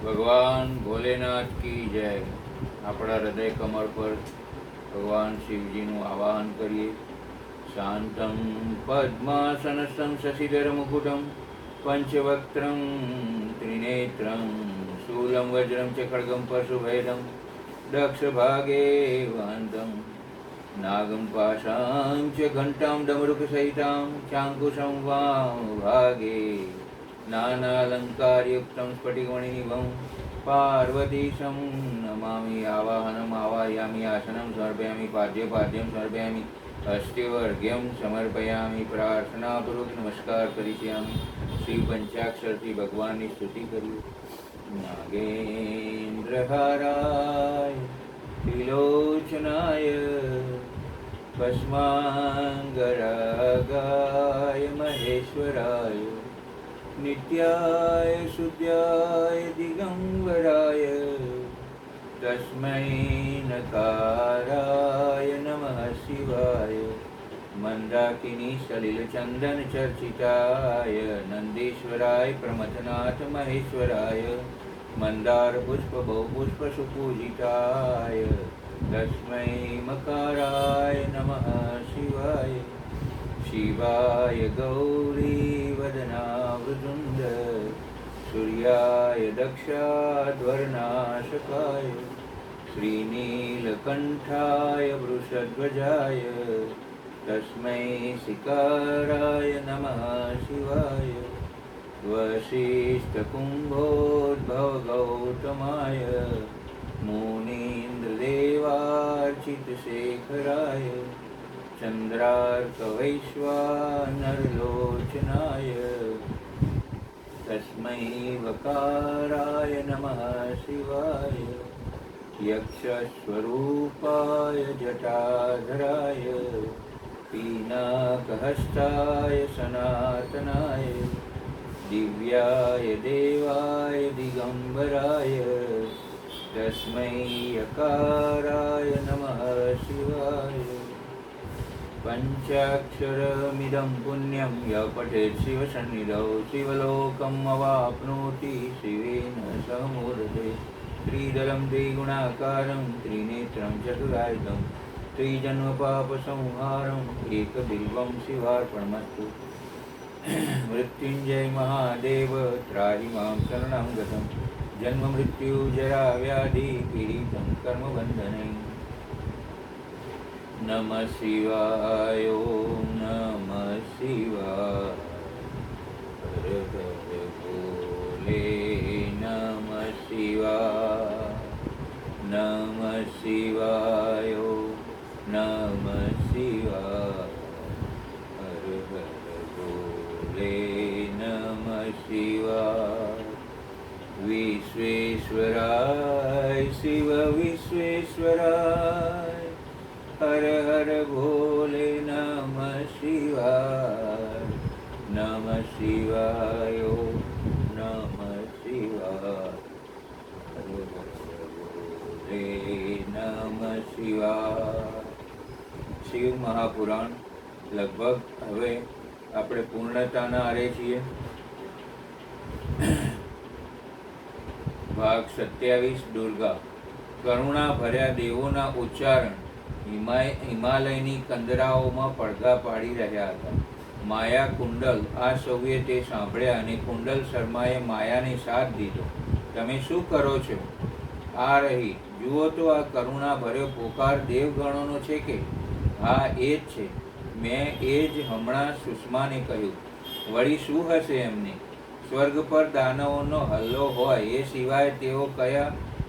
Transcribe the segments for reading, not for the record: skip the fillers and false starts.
ભગવાન ભોલેનાથ કી જય. આપણા હૃદય કમળ પર ભગવાન શિવજીનું આવાહન કરીએ. શાંતમ પદ્માસનસ્થમ શશિધર મુકુટમ પંચવક્ત્રમ ત્રિનેત્રમ શૂલમ વજ્રમ ચ ખડગમ પશુભેદમ દક્ષ ભાગે વાંતમ નાગમ પાશાં ચ ઘંટાં ડમરુક સહિતાં ચાંકુશં વામ ભાગે નાનાલંકારયુક્तं સ્ફટિકમણિનિભં પાર્વતીશં નમામિ. આવાહનમ આવાહયામિ, આસनं સમર્પયામિ, પાદ્યપાદ્યમ સમર્પયામિ, હસ્તિવર્ઘ્યમ સમર્પયામિ. પ્રાર્થનાપૂર્વક નમસ્કાર કરીશ્યામિ. શ્રી પંચાક્ષરથી ભગવાનની સ્તુતિ કરીએ. નાગેન્દ્રહારાય ત્રિલોચનાય ભસ્માંગરાગાય મહેશ્વરાય નિત્યાય શુદ્ધાય દિગંબરાય તસ્મૈ નકારાય નમઃ શિવાય. મંદાકિની સલિલ ચંદન ચર્ચિતાય નંદીશ્વરાય પ્રમથનાથ મહેશ્વરાય મંદાર પુષ્પ બહુ પુષ્પ સુપૂજિતાય તસ્મૈ મકારાય નમઃ શિવાય. શિવાય ગૌરી વદનાવૃંદ સૂર્યાય દક્ષાધ્વરનાશકાય શ્રીનીલકંઠાય વૃષધ્વજાય તસ્મૈ સિકારાય નમઃ શિવાય. વસિષ્ઠકુંભોદ્ભવ ગૌતમાય મુનીન્દ્રદેવાર્ચિતશેખરાય ચંદ્રાર્કવૈશ્વાનરલોચનાય તસ્મૈ વકારાય નમઃ શિવાય. યક્ષસ્વરૂપાય જટાધરાય પીનાકહસ્તાય સનાતનાય દિવ્યાય દેવાય દિગંબરાય તસ્મૈ યકારાય નમઃ શિવાય. પંચાક્ષરમિદં પુણ્યં યઃ પઠેત શિવસન્નિધૌ શિવલોકમ અવાપ્નોતિ શિવેન સહ મોદતે. ત્રિદલં દ્વિગુણાકારં ત્રિનેત્રં ચતુરાયુધં ત્રિજન્મપાપસંહારં એકબિલ્વં શિવાર્પણમસ્તુ. મૃત્યુંજય મહાદેવ ત્રાહિ માં શરણં ગતં જન્મ મૃત્યુ જરા વ્યાધિ પીડિतं કર્મબંધનૈ. નમઃ શિવાય ઓમ નમઃ શિવાય. હર હર ભોલે નમઃ શિવાય. નમઃ શિવાય ઓમ નમઃ શિવાય. હર હર ભોલે નમઃ શિવાય. વિશ્વેશ્વરાય શિવ વિશ્વેશ્વરાય હર હર ભોલે નમઃ શિવાય. નમઃ શિવાય ઓમ નમઃ શિવાય. હર હર ભોલે નમઃ શિવાય. શિવ મહાપુરાણ લગભગ હવે આપણે પૂર્ણતાના આરે છીએ. ભાગ 27 દુર્ગા. કરુણા ભર્યા દેવોના ઉચ્ચારણ હિમાલયની કંદરાઓમાં પડઘા પાડી રહ્યા હતા. માયા કુંડલ આ સૌએ તે સાંભળ્યા અને કુંડલ શર્માએ માયાને સાથ દીધો. તમે શું કરો છો? આ રહી જુઓ તો, આ કરુણા ભર્યો પોકાર દેવગણોનો છે કે? હા, એ જ છે. મેં એ જ હમણાં સુષ્માને કહ્યું. વળી શું હશે એમને? સ્વર્ગ પર દાનવોનો હલ્લો હોય એ સિવાય તેઓ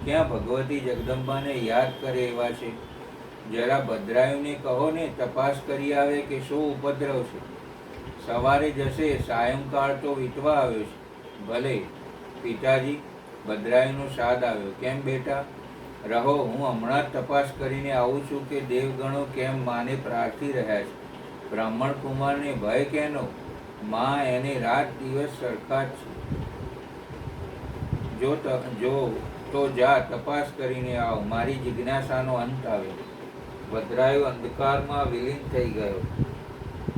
ક્યાં ભગવતી જગદંબાને યાદ કરે એવા છે? જરા ભદ્રાયુને કહો ને, તપાસ કરી આવે કે શું ઉપદ્રવ છે. સવારે જશે, સાયંકાળ તો વીતવા આવ્યો છે. ભલે પિતાજી, ભદ્રાયુનો સાદ આવ્યો. કેમ બેટા? રહો, હું હમણાં જ તપાસ કરીને આવું છું કે દેવગણો કેમ માને પ્રાર્થી રહ્યા છે. બ્રાહ્મણ કુમારને ભય કેનો? માં એને રાત દિવસ સરખા જ છે. જો તો જા, તપાસ કરીને આવ. મારી જિજ્ઞાસાનો અંત આવે. ભદ્રાયુ અંધકારમાં વિલીન થઈ ગયો.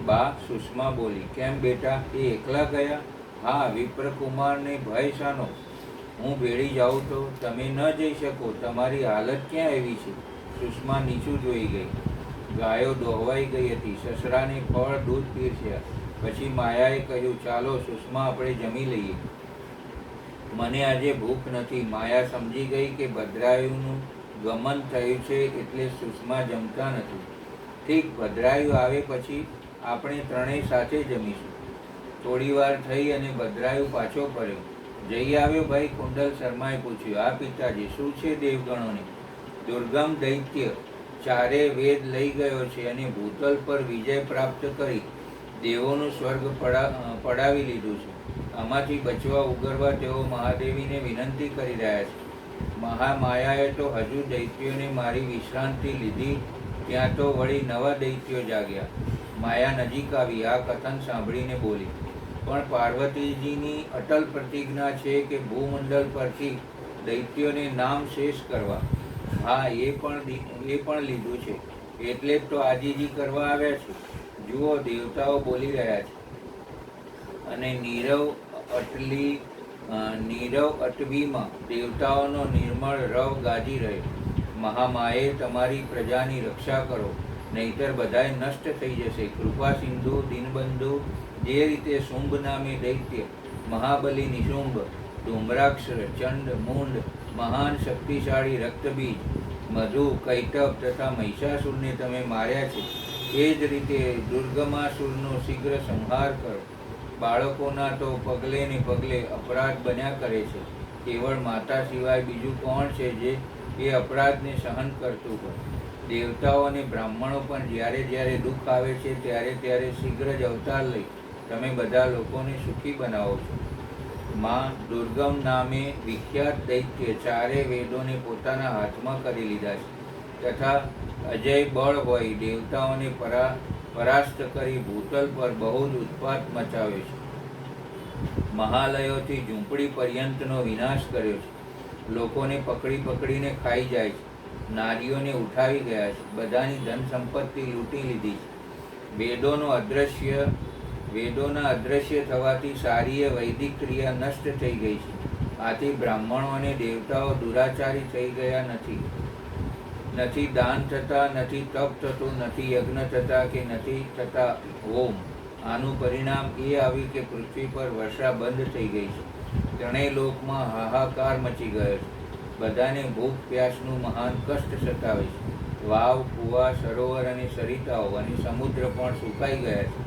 બા, સુષ્મા બોલી. કેમ બેટા, એ એકલા ગયા? હા, વિપ્રકુમારને ભય શાનો? હું ભેળી જાઉં તો તમે ન જઈ શકો. તમારી હાલત ક્યાં એવી છે? સુષ્મા નીચું જોઈ ગઈ. ગાયો દોહવાઈ ગઈ હતી. સસરાને ફળ દૂધ પીરસ્યા. પછી માયાએ કહ્યું, ચાલો સુષ્મા, આપણે જમી લઈએ. મને આજે ભૂખ નથી. માયા સમજી ગઈ કે ભદ્રાયુનું ગમન થયું છે, એટલે સુષ્મા જમતા નથી. ઠીક, ભદ્રાયુ આવે પછી આપણે ત્રણેય સાથે જમીશું. થોડી વાર થઈ અને ભદ્રાયુ પાછો ફર્યો. જઈ આવ્યો ભાઈ? કુંડલ શર્માએ પૂછ્યું. આ પિતાજી. શું છે દેવગણોને? દુર્ગમ દૈત્ય ચારે વેદ લઈ ગયો છે અને ભૂતલ પર વિજય પ્રાપ્ત કરી દેવોનું સ્વર્ગ પડાવી લીધું છે. આમાંથી બચવા ઉગરવા તેઓ મહાદેવીને વિનંતી કરી રહ્યા છે. મહામાયાએ તો હજુ દૈત્યોને મારી વિશ્રાંતિ લીધી, ત્યાં તો વળી નવા દૈત્યો જાગ્યા. માયા નજીક આવી આ કથન સાંભળીને બોલી, પણ પાર્વતીજીની અટલ પ્રતિજ્ઞા છે કે ભૂમંડળ પરથી દૈત્યોને નામ શેષ કરવા. હા, એ પણ લીધું છે, એટલે જ તો આજીજી કરવા આવ્યા છે. જુઓ, દેવતાઓ બોલી રહ્યા છે. અને નીરવ અટવીમાં દેવતાઓનો નિર્મળ રવ ગાજી રહ્યો. મહામાયે તમારી પ્રજાની રક્ષા કરો, નહીતર બધાય નષ્ટ થઈ જશે. કૃપા સિંધુ દીનબંધુ, જે રીતે શુંભ નામે દૈત્ય મહાબલી નિશુંભ, ધૂમ્રાક્ષર, ચંડ, મૂંડ, મહાન શક્તિશાળી રક્તબીજ, મધુ, કૈટબ તથા મહિષાસુરને તમે માર્યા છે, એ જ રીતે દુર્ગમાસુરનો શીઘ્ર સંહાર કરો. બાળકોના તો પગલે ને પગલે અપરાધ બન્યા કરે છે. કેવળ માતા સિવાય બીજું કોણ છે જે એ અપરાધને સહન કરતું હોય? દેવતાઓ અને બ્રાહ્મણો પણ જ્યારે જ્યારે દુઃખ આવે છે ત્યારે શીઘ્ર જ અવતાર લઈ તમે બધા લોકોને સુખી બનાવો છો. માં દુર્ગમ નામે વિખ્યાત દૈત્ય ચારે વેદોને પોતાના હાથમાં કરી લીધા છે, તથા અજય બળ હોય દેવતાઓને પરાસ્ત કરી ભૂતલ પર બહુ જ ઉત્પાત મચાવે છે. મહાલયોથી ઝૂંપડી પર્યંતનો વિનાશ કર્યો છે. લોકોને પકડી પકડીને ખાઈ જાય છે. નારીઓને ઉઠાવી ગયા છે. બધાની ધન સંપત્તિ લૂંટી લીધી છે. વેદોના અદ્રશ્ય થવાથી સારી વૈદિક ક્રિયા નષ્ટ થઈ ગઈ છે. આથી બ્રાહ્મણો અને દેવતાઓ દુરાચારી થઈ ગયા નથી. નથી દાન થતા, નથી તપ થતું, નથી યજ્ઞ થતા કે નથી થતા હોમ. આનું પરિણામ એ આવ્યું કે પૃથ્વી પર વર્ષા બંધ થઈ ગઈ છે. ત્રણેય લોકમાં હાહાકાર મચી ગયો છે. બધાને ભૂખ પ્યાસનું મહાન કષ્ટ સતાવે છે. વાવ, કુવા, સરોવર અને સરિતાઓ અને સમુદ્ર પણ સુકાઈ ગયા છે.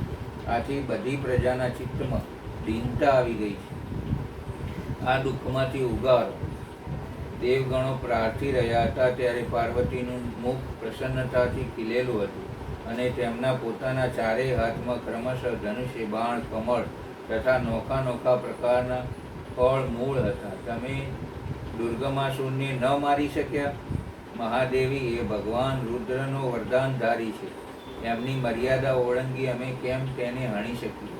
આથી બધી પ્રજાના ચિત્તમાં દીનતા આવી ગઈ છે. આ દુઃખમાંથી ઉગારો. દેવગણો પ્રાર્થી રહ્યા હતા ત્યારે પાર્વતીનું મુખ પ્રસન્નતાથી ખીલેલું હતું અને તેમના પોતાના ચારેય હાથમાં ક્રમશઃ ધનુષ્ય, બાણ, કમળ તથા નોખા નોખા પ્રકારના ફળ મૂળ હતા. તમે દુર્ગમાસુરને ન મારી શક્યા? મહાદેવી એ ભગવાન રુદ્રનો વરદાનધારી છે. એમની મર્યાદા ઓળંગી અમે કેમ તેને હણી શકીએ?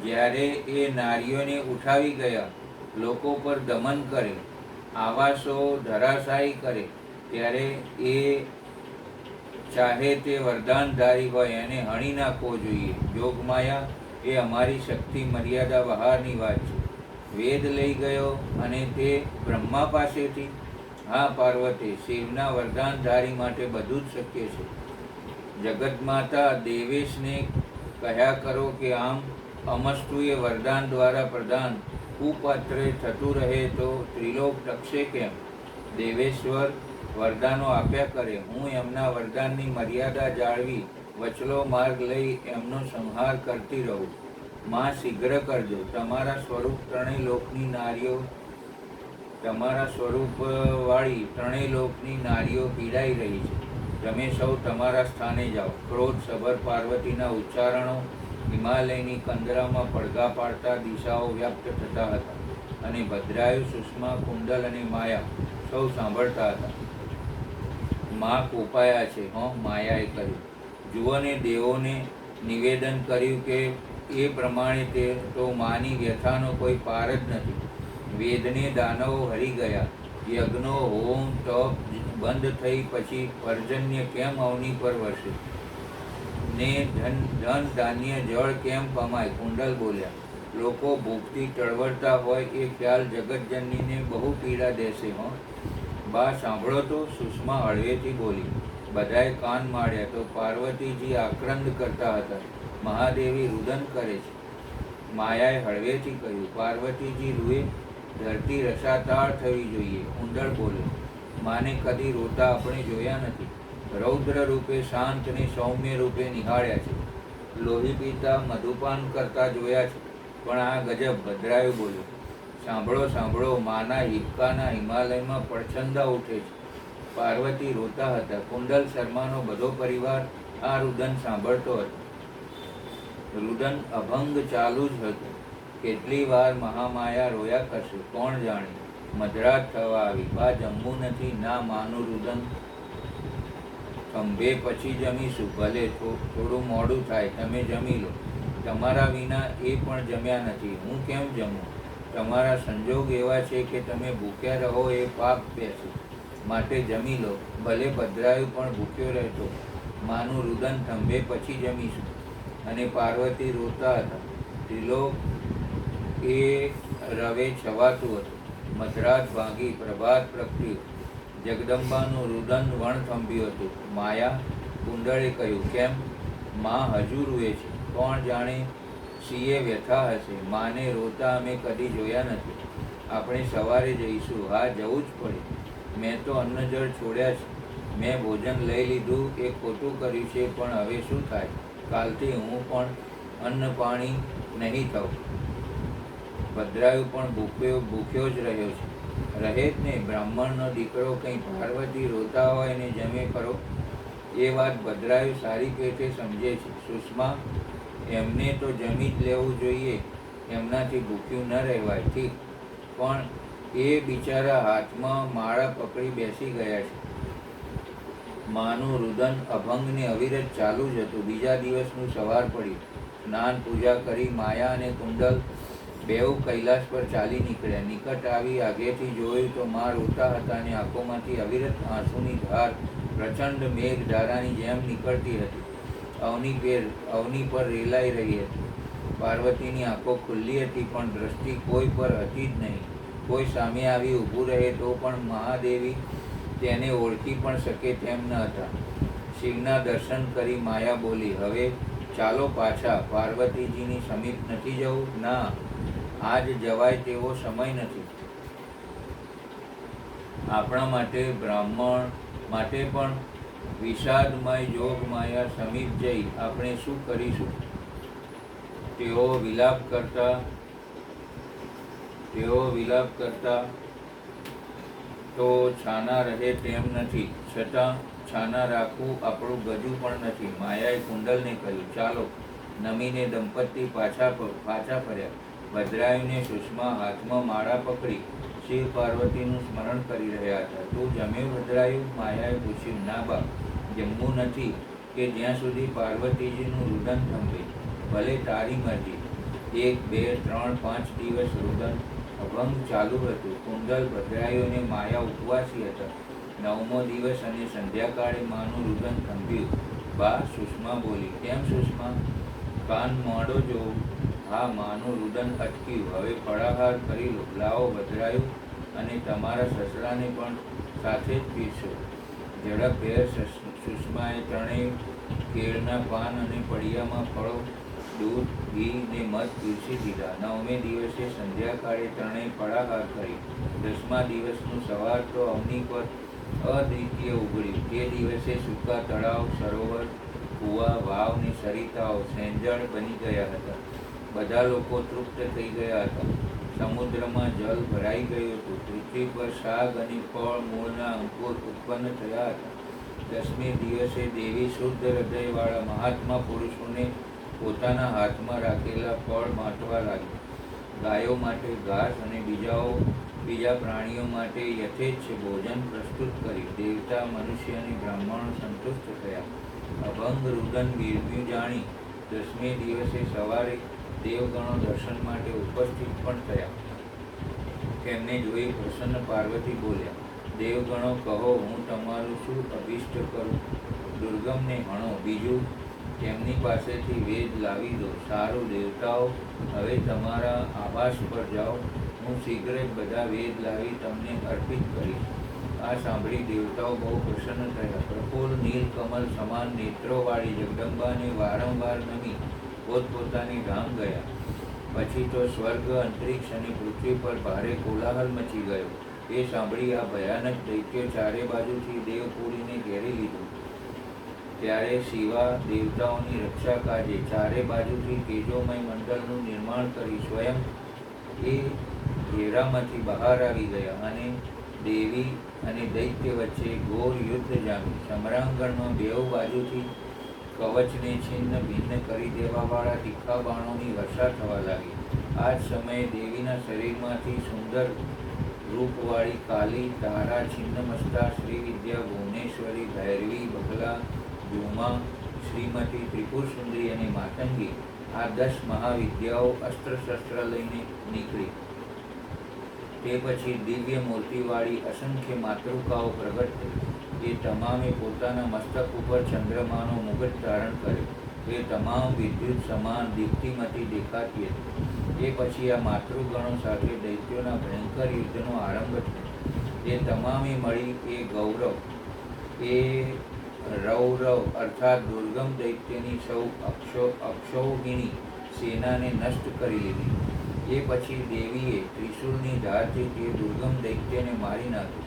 જ્યારે એ નારીઓને ઉઠાવી ગયા, લોકો પર દમન કરે, આવાસો ધરાશાયી કરે, ત્યારે એ ચાહે તે વરદાનધારી હોય એને હણી નાખવો જોઈએ. જોગમાયા એ અમારી શક્તિ મર્યાદા બહારની વાત છે. વેદ લઈ ગયો અને તે બ્રહ્મા પાસેથી? હા પાર્વતી, શિવના વરદાનધારી માટે બધું જ શક્ય છે. જગતમાતા દેવેશને કહ્યા કરો કે આમ અમસ્તુ એ વરદાન દ્વારા પ્રદાન કુપાત્રે થતું રહે તો ત્રિલોક ટકશે કેમ? દેવેશ્વર વરદાનો આપ્યા કરે, હું એમના વરદાનની મર્યાદા જાળવી વચલો માર્ગ લઈ એમનો સંહાર કરતી રહું. માં શીઘ્ર કરજો. તમારા સ્વરૂપ વાળી ત્રણેય લોકની નારીઓ પીડાઈ રહી છે. તમે સૌ તમારા સ્થાને જાઓ. ક્રોધ સભર પાર્વતીના ઉચ્ચારણો હિમાલયની કંદરામાં પડઘા પાડતા દિશાઓ વ્યાપ્ત થતા હતા અને ભદ્રાયુ, સુષ્મા, કુંડલ અને માયા સૌ સાંભળતા હતા. માં કોપાયા છે. માયાએ કહ્યું. જુઓને, દેવોને નિવેદન કર્યું કે એ પ્રમાણે તે તો માની વ્યથાનો કોઈ પાર જ નથી. વેદને દાનવો હરી ગયા. યજ્ઞો, હોમ, તપ બંધ થઈ પછી પર્જન્ય કેમ અવની પર વરસે? ને ધન ધાન્ય જળ કેમ પમાય? કુંડલ બોલ્યા. લોકો ભૂખથી ટળવળતા હોય એ ખ્યાલ જગતજનનીને બહુ પીડા દેશે. બા સાંભળો તો, સુષ્મા હળવેથી બોલી. બધાએ કાન માળ્યા તો પાર્વતીજી આક્રંદ કરતા હતા. મહાદેવી રુદન કરે છે. માયાએ હળવેથી કહ્યું. પાર્વતીજી રૂએ. ધરતી રસાતાળ થવી જોઈએ. કુંડળ બોલ્યો. માને કદી રોતા આપણે જોયા નથી. રૌદ્ર રૂપે શાંત ને સૌમ્ય રૂપે નિહાળ્યા છે. લોહી પીતા મધુપાન કરતા જોયા છે. પણ આ ગજબ! ભદ્રાયુ બોલ્યો. સાંભળો સાંભળો, માના હિબકાના હિમાલયમાં પડછંદા ઉઠે છે. પાર્વતી રોતા હતા. કુંડલ શર્માનો બધો પરિવાર આ રુદન સાંભળતો હતો. રુદન અભંગ ચાલુ જ હતું. કેટલી વાર મહામાયા રોયા કરશે કોણ જાણે. મધરાત થવા આવી. બા જમવું નથી. ના, માનું રુદન ખંભે પછી જમીશું. ભલે થોડું મોડું થાય, તમે જમી લો. તમારા વિના એ પણ જમ્યા નથી. હું કેમ જમું? તમારા સંજોગ એવા છે કે તમે ભૂખ્યા રહો એ પાપ બેસે. માટે જમી લો. ભલે ભદ્રાયુ પણ ભૂખ્યો રહેતો. માનું રુદન ખંભે પછી જમીશું. અને પાર્વતી રોતા હતા. ત્રિલોક એ રવે છવાતું હતું. મધરાત ભાંગી, પ્રભાત પ્રગટ્યું. જગદંબાનું રુદન વણથંભ્યું હતું. માયા કુંડળે કહ્યું. કેમ? માં હજુ રૂએ છે. કોણ જાણે સિંહે વ્યથા હશે. માને રોતા અમે કદી જોયા નથી. આપણે સવારે જઈશું. હા, જવું જ પડે. મેં તો અન્ન જળ છોડ્યા છે. મેં ભોજન લઈ લીધું. એ ખોટું કર્યું છે, પણ હવે શું થાય? કાલથી હું પણ અન્ન પાણી નહીં થવું. ભદ્રાયુ પણ ભૂખ્યો જ રહ્યો છે. રહે જ ને. બ્રાહ્મણનો દીકરો કંઈ પાર્વતી રોતા હોય ને જમે ખરો? એ વાત ભદ્રાયુ સારી પેટે સમજે છે. સુષ્મા, એમને તો જમી જ લેવું જોઈએ. એમનાથી ભૂખ્યું ન રહેવાય. ઠીક, પણ એ બિચારા હાથમાં માળા પકડી બેસી ગયા છે. માનું રુદન અભંગને અવિરત ચાલુ જ હતું. બીજા દિવસનું સવાર પડ્યું. સ્નાન પૂજા કરી માયા અને કુંડલ બેઉ કૈલાસ પર ચાલી નીકળ્યા. નિકટ આવી આગેથી જોયું તો મા રોતા હતા અને આંખોમાંથી અવિરત આંસુની ધાર પ્રચંડ મેઘ ધારાની જેમ નીકળતી હતી. અવની પર રેલાઈ રહી હતી. પાર્વતીની આંખો ખુલ્લી હતી, પણ દ્રષ્ટિ કોઈ પર હતી જ નહીં. કોઈ સામે આવી ઊભું રહે તો પણ મહાદેવી તેને ઓળખી પણ શકે તેમ ન હતા. શિવના દર્શન કરી માયા બોલી. હવે ચાલો પાછા. પાર્વતીજીની સમીપ નથી જવું. ના, આજ જવાય તેવો સમય નથી. આપણા માટે, બ્રાહ્મણ માટે પણ વિષાદમય જોગ માયા સમીપ જઈ આપણે શું કરીશું? તેઓ વિલાપ કરતા તો છાના રહે તેમ નથી. છતાં છાના રાખવું આપણું ગજું પણ નથી. માયાએ કુંડલને કહ્યું. ચાલો. નમીને દંપતી પાછા ફર્યા. ભદ્રાયુને સુષ્મા હાથમાં માળા પકડી શિવ પાર્વતીનું સ્મરણ કરી રહ્યા હતા. તું જમ્યો ભદ્રાયુ? માયાએ પૂછ્યું. ના બા, જમવું નથી કે જ્યાં સુધી પાર્વતીજીનું રુદન થંભે. ભલે તારી મરજી. 1, 2, 3, 5 દિવસ રુદન અભંગ ચાલુ હતું. કુંડલ, ભદ્રાયુ અને માયા ઉપવાસી હતા. 9મો દિવસ અને સંધ્યાકાળે માનું રુદન થંભ્યું. બા, સુષ્મા બોલી. કેમ સુષ્મા? કાન મોડો જોવું. હા, માનું રુદન અટક્યું. હવે ફળાહાર કરી લો. લાવો ભદ્રાયુ અને તમારા સસરાને પણ સાથે જ પીરશો. ઝડપભેર સુષ્માએ ત્રણેય કેળના પાન અને પડિયામાં ફળો, દૂધ, ઘી ને મધ પીરસી દીધા. 9મે દિવસે સંધ્યાકાળે ત્રણેય ફળાહાર કરી. 10મા દિવસનું સવાર તો અવની પર અદ્વિતીય ઉગડ્યું. તે દિવસે સૂકા તળાવ, સરોવર, કૂવા, વાવ ને સરિતાઓ સેંજળ બની ગયા હતા. બધા લોકો તૃપ્ત થઈ ગયા હતા. સમુદ્રમાં જલ ભરાઈ ગયું હતું. પૃથ્વી પર શાક અને ફળ મૂળના અંકુર ઉત્પન્ન થયા હતા. 10મે દિવસે દેવી શુદ્ધ હૃદયવાળા મહાત્મા પુરુષોને પોતાના હાથમાં રાખેલા ફળ બાંટવા લાગી. ગાયો માટે ઘાસ અને બીજા પ્રાણીઓ માટે યથેચ્છ ભોજન પ્રસ્તુત કર્યું. દેવતા, મનુષ્ય અને બ્રાહ્મણો સંતુષ્ટ થયા. અભંગ રુદન વિરમ્યું જાણી 10મે દિવસે સવારે દેવગણો દર્શન માટે ઉપસ્થિત પણ થયા. તેમને જોઈ પ્રસન્ન પાર્વતી બોલ્યા. દેવગણો, કહો, હું તમારું શું અભિષ્ટ કરું? દુર્ગમને હણો. બીજું તેમની પાસેથી વેદ લાવી દો. સારું દેવતાઓ, હવે તમારા આવાસ પર જાઓ. હું શીઘ્ર જ બધા વેદ લાવી તમને અર્પિત કરીશ. આ સાંભળી દેવતાઓ બહુ પ્રસન્ન થયા. પ્રફુલ્લ નીલકમલ સમાન નેત્રોવાળી જગદંબાને વારંવાર નમી પોતપોતાની ધામ ગયા. પછી તો સ્વર્ગ, અંતરિક્ષ અને પૃથ્વી પર ભારે કોલાહલ મચી ગયો. એ સાંભળી આ ભયાનક દૈત્યો ચારે બાજુથી દેવપુરીને ઘેરી લીધું. ત્યારે શિવા દેવતાઓની રક્ષા કાજે ચારે બાજુથી તેજોમય મંડળનું નિર્માણ કરી સ્વયં એ ઘેરામાંથી બહાર આવી ગયા અને દેવી અને દૈત્ય વચ્ચે ઘોર યુદ્ધ જામ્યું. સમરાંગણમાં બેઉ બાજુથી કવચને છિન્ન ભિન્ન કરી દેવાવાળા તીખા બાણોની વર્ષા થવા લાગી. આ જ સમયે દેવીના શરીરમાંથી સુંદર રૂપવાળી કાલી, તારા, છિન્નમસ્તા, શ્રીવિદ્યા, ભુવનેશ્વરી, ભૈરવી, બગલા, જુમા, શ્રીમતી, ત્રિપુર સુંદરી અને માતંગી આ 10 મહાવિદ્યાઓ અસ્ત્ર-શસ્ત્ર લઈને નીકળી. તે પછી દિવ્ય મૂર્તિવાળી અસંખ્ય માતૃકાઓ પ્રગટ થઈ. એ તમામે પોતાના મસ્તક ઉપર ચંદ્રમાનો મુગટ ધારણ કર્યો. એ તમામ વિદ્યુત સમાન દીપ્તિમતી દેખાતી હતી. એ પછી આ માતૃગણો સાથે દૈત્યોના ભયંકર યુદ્ધનો આરંભ થયો. એ તમામે મળી એ ગૌરવ, એ રૌરવ અર્થાત દુર્ગમ દૈત્યની સૌ અક્ષૌહિણી સેનાને નષ્ટ કરી લીધી. એ પછી દેવીએ ત્રિશૂળની ધારથી તે દુર્ગમ દૈત્યને મારી નાખ્યું.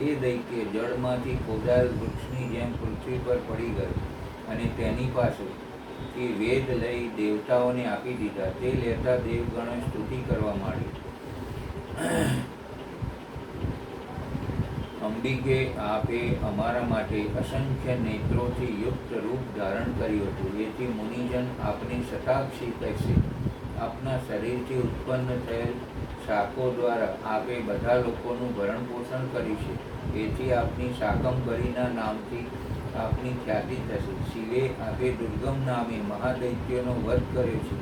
એ દૈત્ય જળમાંથી ખોદાયેલ વૃક્ષની જેમ પૃથ્વી પર પડી ગયો અને તેની પાસેથી વેદ લઈ દેવતાઓને આપી દીધા. તે લેતા દેવગણોએ સ્તુતિ કરવા માંડી. અંબિકે, આપે અમારા માટે અસંખ્ય નેત્રોથી યુક્ત રૂપ ધારણ કર્યું હતું. એથી મુનિજન આપને શતાક્ષી કહેશે. આપના શરીરથી ઉત્પન્ન થયેલ શાકો દ્વારા આપે બધા લોકોનું ભરણ પોષણ કર્યું છે. એથી આપની શાકંભરીના નામથી આપની ખ્યાતિ થશે. શિવે, આપે દુર્ગમ નામે મહાદૈત્યનો વધ કર્યો છે.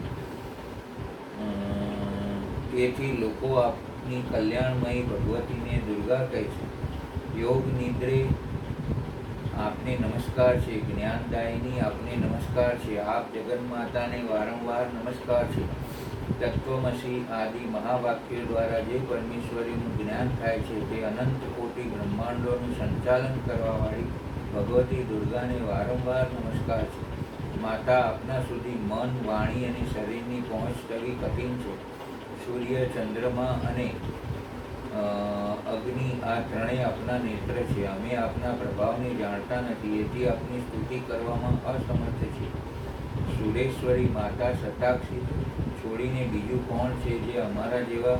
તેથી લોકો આપની કલ્યાણમયી ભગવતીને દુર્ગા કહે છે. યોગ નિદ્રે આપને નમસ્કાર છે. જ્ઞાનદાયિની આપને નમસ્કાર છે. આપ જગન્માતાને વારંવાર નમસ્કાર છે. તત્વમસી આદિ મહાવાક્યો દ્વારા જે પરમેશ્વરીનું જ્ઞાન થાય છે તે અનંત કોટી બ્રહ્માંડોનું સંચાલન કરવાવાળી ભગવતી દુર્ગાને વારંવાર નમસ્કાર છે. માતા, આપના સુધી મન, વાણી અને શરીરની પહોંચ થવી કઠિન છે. સૂર્ય, ચંદ્રમા અને અગ્નિ આ ત્રણેય આપના નેત્ર છે. અમે આપના પ્રભાવને જાણતા નથી, એથી આપની સ્તુતિ કરવામાં અસમર્થ છે. સુરેશ્વરી માતા, શતાક્ષી છોડીને બીજું કોણ છે જે અમારા જેવા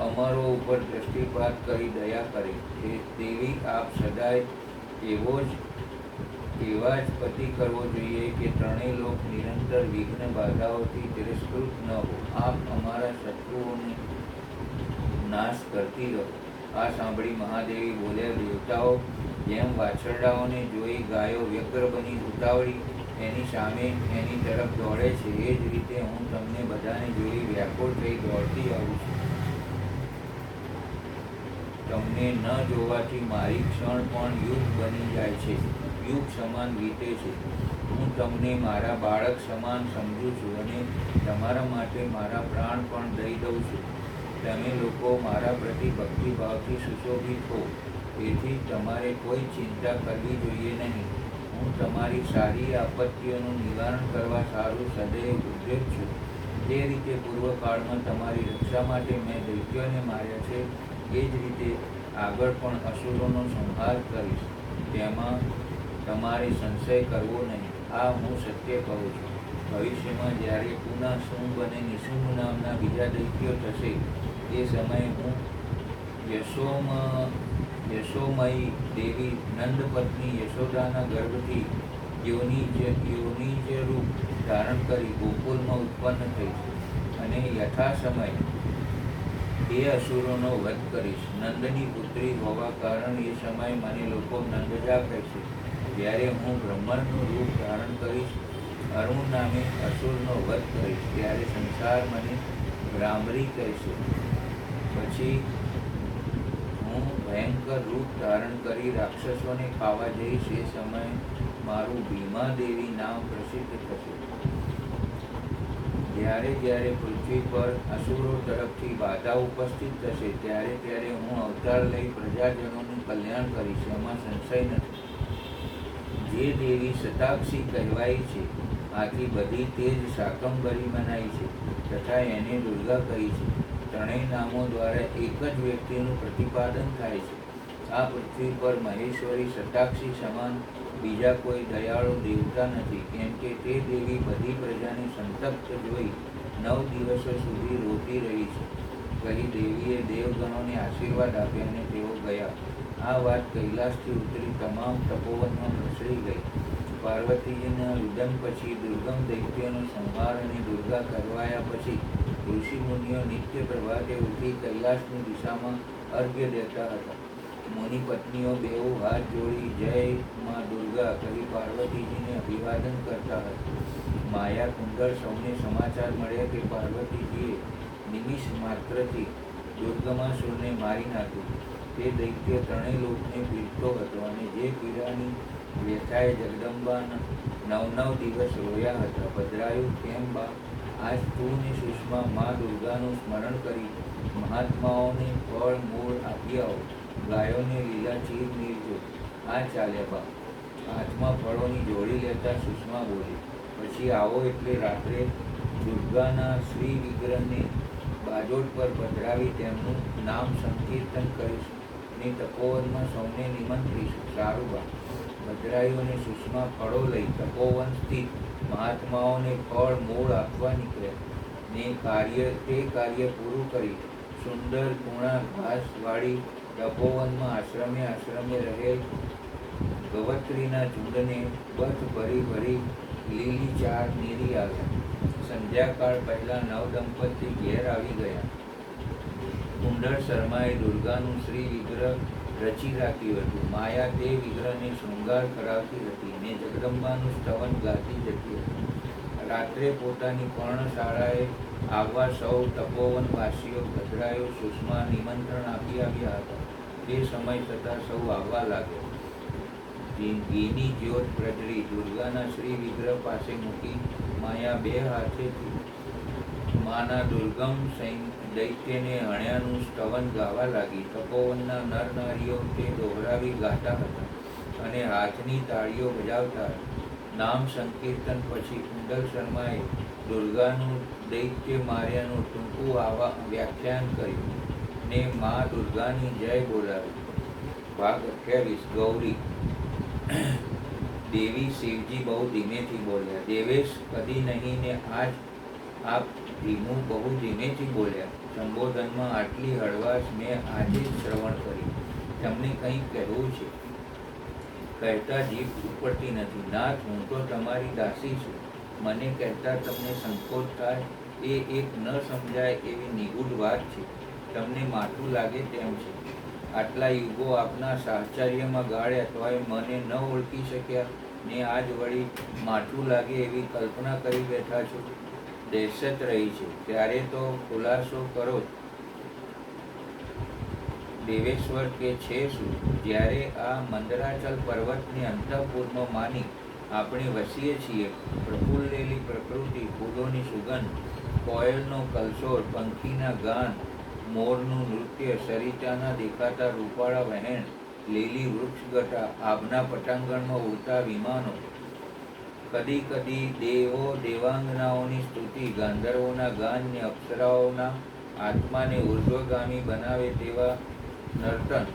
અમરો ઉપર દ્રષ્ટિપાત કરી દયા કરે? દેવી, આપ સદાય એવા જ પતિ કરવો જોઈએ કે ત્રણેય લોક નિરંતર વિઘ્ન બાધાઓથી તિરસ્કૃત ન હો. આપ અમારા શત્રુઓને નાશ કરતી રહો. આ સાંભળી મહાદેવી બોલ્યા, દેવતાઓ જેમ વાછરડાઓને જોઈ ગાયો વ્યગ્ર બની ઉતાવળી એની સામે એની તરફ દોડે છે, એ જ રીતે હું તમને બધાને જોઈ વ્યાકુળ થઈ દોડતી આવું છું. તમને ન જોવાથી મારી ક્ષણ પણ યુગ બની જાય છે, યુગ સમાન વીતે છે. હું તમને મારા બાળક સમાન સમજું છું અને તમારા માટે મારા પ્રાણ પણ દઈ દઉં છું. તમે લોકો મારા પ્રતિ ભક્તિભાવથી સુશોભિત હો, તેથી તમારે કોઈ ચિંતા કરવી જોઈએ નહીં. હું તમારી સારી આપત્તિઓનું નિવારણ કરવા સારું સદૈવ ઉદ્યોગ છું. જે રીતે પૂર્વકાળમાં તમારી રક્ષા માટે મેં દૈત્યોને માર્યા છે, એ જ રીતે આગળ પણ અસુરોનો સંહાર કરીશ. તેમાં તમારે સંશય કરવો નહીં. આ હું સત્ય કહું છું. ભવિષ્યમાં જ્યારે પુનઃ શુંભ અને નિશુંભ નામના બીજા દૈત્યો થશે, એ સમયે હું યશોમયી દેવી નંદપત્ની યશોદાના ગર્ભથી યોનિજ રૂપ ધારણ કરી ગોકુલમાં ઉત્પન્ન થઈશ અને યથા સમય એ અસુરોનો વધ કરીશ. નંદની પુત્રી હોવા કારણ એ સમયે મને લોકો નંદજા કહેશે. જ્યારે હું બ્રહ્મણનું રૂપ ધારણ કરીશ, અરુણ નામે અસુરનો વધ કરીશ, ત્યારે સંસાર મને ભ્રામરી કહેશે. પછી હું ભયંકર રૂપ ધારણ કરી રાક્ષસોને ખાવા જઈશ એ સમયે મારું ભીમા દેવી નામ પ્રસિદ્ધ થશે. જ્યારે જ્યારે પૃથ્વી પર અસુરો તરફથી બાધા ઉપસ્થિત થશે ત્યારે ત્યારે હું અવતાર લઈ પ્રજાજનોનું કલ્યાણ કરીશ, એમાં સંશય નથી. જે દેવી શતાક્ષી કહેવાય છે, આથી બધી તેજ શાકંભરી મનાય છે તથા એને દુર્ગા કહી છે. ત્રણેય નામો દ્વારા એક જ વ્યક્તિનું પ્રતિપાદન થાય છે. આ પૃથ્વી પર મહેશ્વરી શતાક્ષી સમાન બીજા કોઈ દયાળુ દેવતા નથી, કેમ કે તે દેવી બધી પ્રજાને સંતપ્ત જોઈ 9 દિવસો સુધી રોતી રહી છે. કહી દેવીએ દેવગણોને આશીર્વાદ આપ્યા અને તેઓ ગયા. આ વાત કૈલાસથી ઉતરી તમામ તપોવનમાં પ્રસરી ગઈ. પાર્વતીજીના રુદન પછી દુર્ગમ દૈત્યનો સંહાર અને દુર્ગા કરવાયા પછી ઋષિમુનિઓ નિત્ય પ્રભાતે ઉઠી કૈલાસની દિશામાં અર્ઘ્ય દેતા હતા. મુનિ પત્નીઓ બેઉ હાથ જોડી જય માં દુર્ગા કહી પાર્વતીજીને અભિવાદન કરતા હતા. માયા કુંડળ સૌને સમાચાર મળ્યા કે પાર્વતીજીએ નિમિષ માત્રથી દુર્ગમાસુરને મારી નાખ્યું. તે દૈત્ય ત્રણેય લોકને પીડતો હતો અને જે પીડાની વ્યથાએ જગદંબા 9 દિવસ રોયા હતા. ભદ્રાયુ કેમ બા, આજ તું ને સુષ્મા મા દુર્ગાનું સ્મરણ કરી મહાત્માઓને ફળ મૂળ આપી આવો. ગાયોને લીલા ચીર નીરજો. આ ચાલ્યા બા. હાથમાં ફળોની જોડી લેતા સુષ્મા બોલી. પછી આવો એટલે રાત્રે દુર્ગાના શ્રી વિગ્રહને બાજોટ પર પધરાવી તેમનું નામ સંકીર્તન કરીશું અને તપોવનમાં સૌને નિમંત્રીશું. સારું બા. ભદ્રાયુ અને સુષ્મા ફળો લઈ તપોવન સ્થિત મહાત્માઓને ફળ મૂળ આપવા નીકળ્યા ને તે કાર્ય પૂરું કરી સુંદર પૂર્ણા ઘાસવાળી તપોવનમાં આશ્રમે રહેલ ગવત્રીના ઝુંડને બથ ભરી ભરી લીલી ચાર નીરી આવ્યા. સંધ્યાકાળ પહેલા નવદંપતિ ઘેર આવી ગયા. કુંડળ શર્માએ દુર્ગાનું શ્રી વિગ્રહ રચી રાખ્યું હતું. માયા તે વિગ્રહને શૃંગાર કરાવતી હતી ને જગદંબાનું સ્તવન ગાતી જતી હતી. રાત્રે પોતાની પર્ણશાળાએ આવવા સૌ તપોવનવાસીઓ ભદ્રાયુ સુષ્મા નિમંત્રણ આપી આવ્યા હતા. તે સમય થતાં સૌ આવવા લાગ્યા. ઘીની જ્યોત પ્રજરી દુર્ગાના શ્રી વિગ્રહ પાસે મૂકી માયા બે હાથેથી માના દુર્ગમ દૈત્યને હણ્યાનું સ્તવન ગાવા લાગી. તપોવનના નર નારીઓ તે દોહરાવી ગાતા હતા અને હાથની તાળીઓ બજાવતા હતા. નામ સંકીર્તન પછી કુંડલ શર્માએ દુર્ગાનું દૈત્ય માર્યાનું ટૂંકું વ્યાખ્યાન કર્યું ને મા દુર્ગાની જય બોલાવી. ભાગ 28. ગૌરી. દેવી શિવજી બહુ ધીમેથી બોલ્યા. દેવેશ કદી નહીં ને આજ આપ ધીમું બહુ ધીમેથી બોલ્યા. સંબોધનમાં આટલી હળવાશ મેં આજે જ શ્રવણ કરી. તમને કંઈક કહેવું છે? કહેતા જીભ ઉપડતી નથી. નાથ, હું તો તમારી દાસી છું. મને કહેતા તમને સંકોચ થાય એ એક ન સમજાય એવી નિગૂઢ વાત છે. તમને માઠું લાગે તેમ છે. આટલા યુગો આપના સાહચર્યમાં ગાળ્યા તોય મને ન ઓળખી શક્યા ને આજ વળી માઠું લાગે એવી કલ્પના કરી બેઠા છો. દહેશત રહી છે ત્યારે તો ખુલાસો કરો. દેવેશ્વર કે છે શું? જ્યારે આ મંદરાચલ પર્વતને અંતઃપુરમાં માની આપણે વસીએ છીએ. પ્રફુલ્લેલી પ્રકૃતિ, ફૂલોની સુગંધ, કોયલનો કલસોર, પંખીના ગાન, મોરનું નૃત્ય, સરિતાના દેખાતા રૂપાળા વહેણ, લીલી વૃક્ષગટા, આભના પટાંગણમાં ઉડતા વિમાનો, કદી કદી દેવો દેવાંગનાઓની સ્તુતિ, ગાંધર્વોના ગાન ને અપ્સરાઓના આત્માને ઉર્ધ્વગામી બનાવે તેવા નર્તન.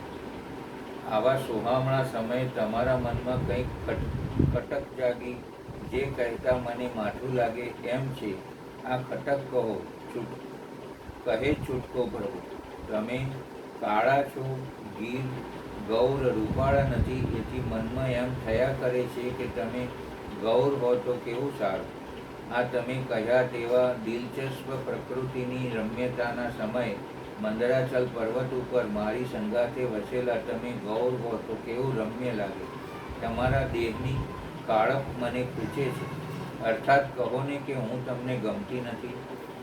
આવા સોહામણા સમયે તમારા મનમાં કંઈક ખટક જાગી જે કહેતા મને માઠું લાગે એમ છે. આ ખટક કહો. કહે છૂટકો પ્રભુ. તમે કાળા છો, ગીર ગૌર રૂપાળા નથી, એથી મનમાં એમ થયા કરે છે કે તમે ગૌર હો તો કેવું સારું. આ તમે કહ્યા તેવા દિલચસ્પ પ્રકૃતિની રમ્યતાના સમયે મંદરાચલ પર્વત ઉપર મારી સંગાથે વસેલા તમે ગૌર હો તો કેવું રમ્ય લાગે. તમારા દેહની કાળપ મને ખૂચે છે. અર્થાત કહો ને કે હું તમને ગમતી નથી.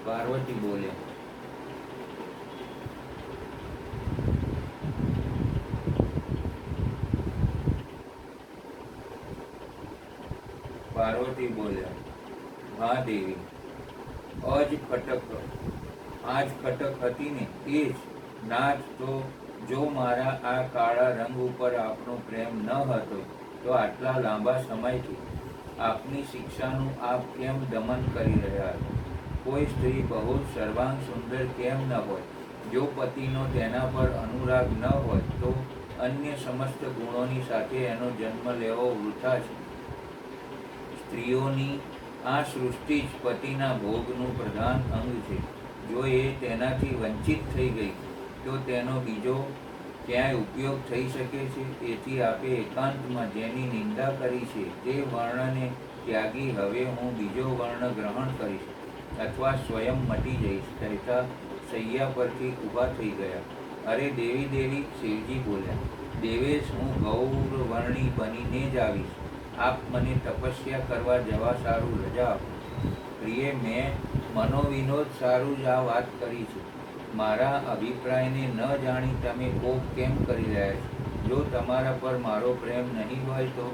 પાર્વતી બોલ્યા. પાર્વતી બોલ્યા, હા દેવી, આ જ ખટક હતી ને એ જ. નાથ, તો જો મારા આ કાળા રંગ ઉપર આપનો પ્રેમ ન હતો તો આટલા લાંબા સમયથી આપની શિક્ષાનું આપ કેમ દમન કરી રહ્યા હતા? કોઈ સ્ત્રી બહુ સર્વાંગ સુંદર કેમ ન હોય? જો પતિનો તેના પર અનુરાગ ન હોય તો અન્ય સમસ્ત ગુણોની સાથે એનો જન્મ લેવો વૃથા છે. સ્ત્રીઓની આ સૃષ્ટિ જ પતિના ભોગનું પ્રધાન અંગ છે. જો એ તેનાથી વંચિત થઈ ગઈ તો તેનો બીજો ક્યાંય ઉપયોગ થઈ શકે છે? તેથી આપે એકાંતમાં જેની નિંદા કરી છે તે વર્ણને ત્યાગી હવે હું બીજો વર્ણ ગ્રહણ કરીશ અથવા સ્વયં મટી જઈશ, કહેતા શૈયા પરથી ઊભા થઈ ગયા. અરે દેવી દેવી, શિવજી બોલ્યા, દેવેશ, હું ગૌરવર્ણી બનીને જ આવીશ. આપ મને તપસ્યા કરવા જવા સારું રજા આપો. પ્રિય, મેં મનોવિનોદ સારું જ આ વાત કરી છે. મારા અભિપ્રાયને ન જાણી તમે કોપ કેમ કરી રહ્યા છો? જો તમારા પર મારો પ્રેમ નહીં હોય તો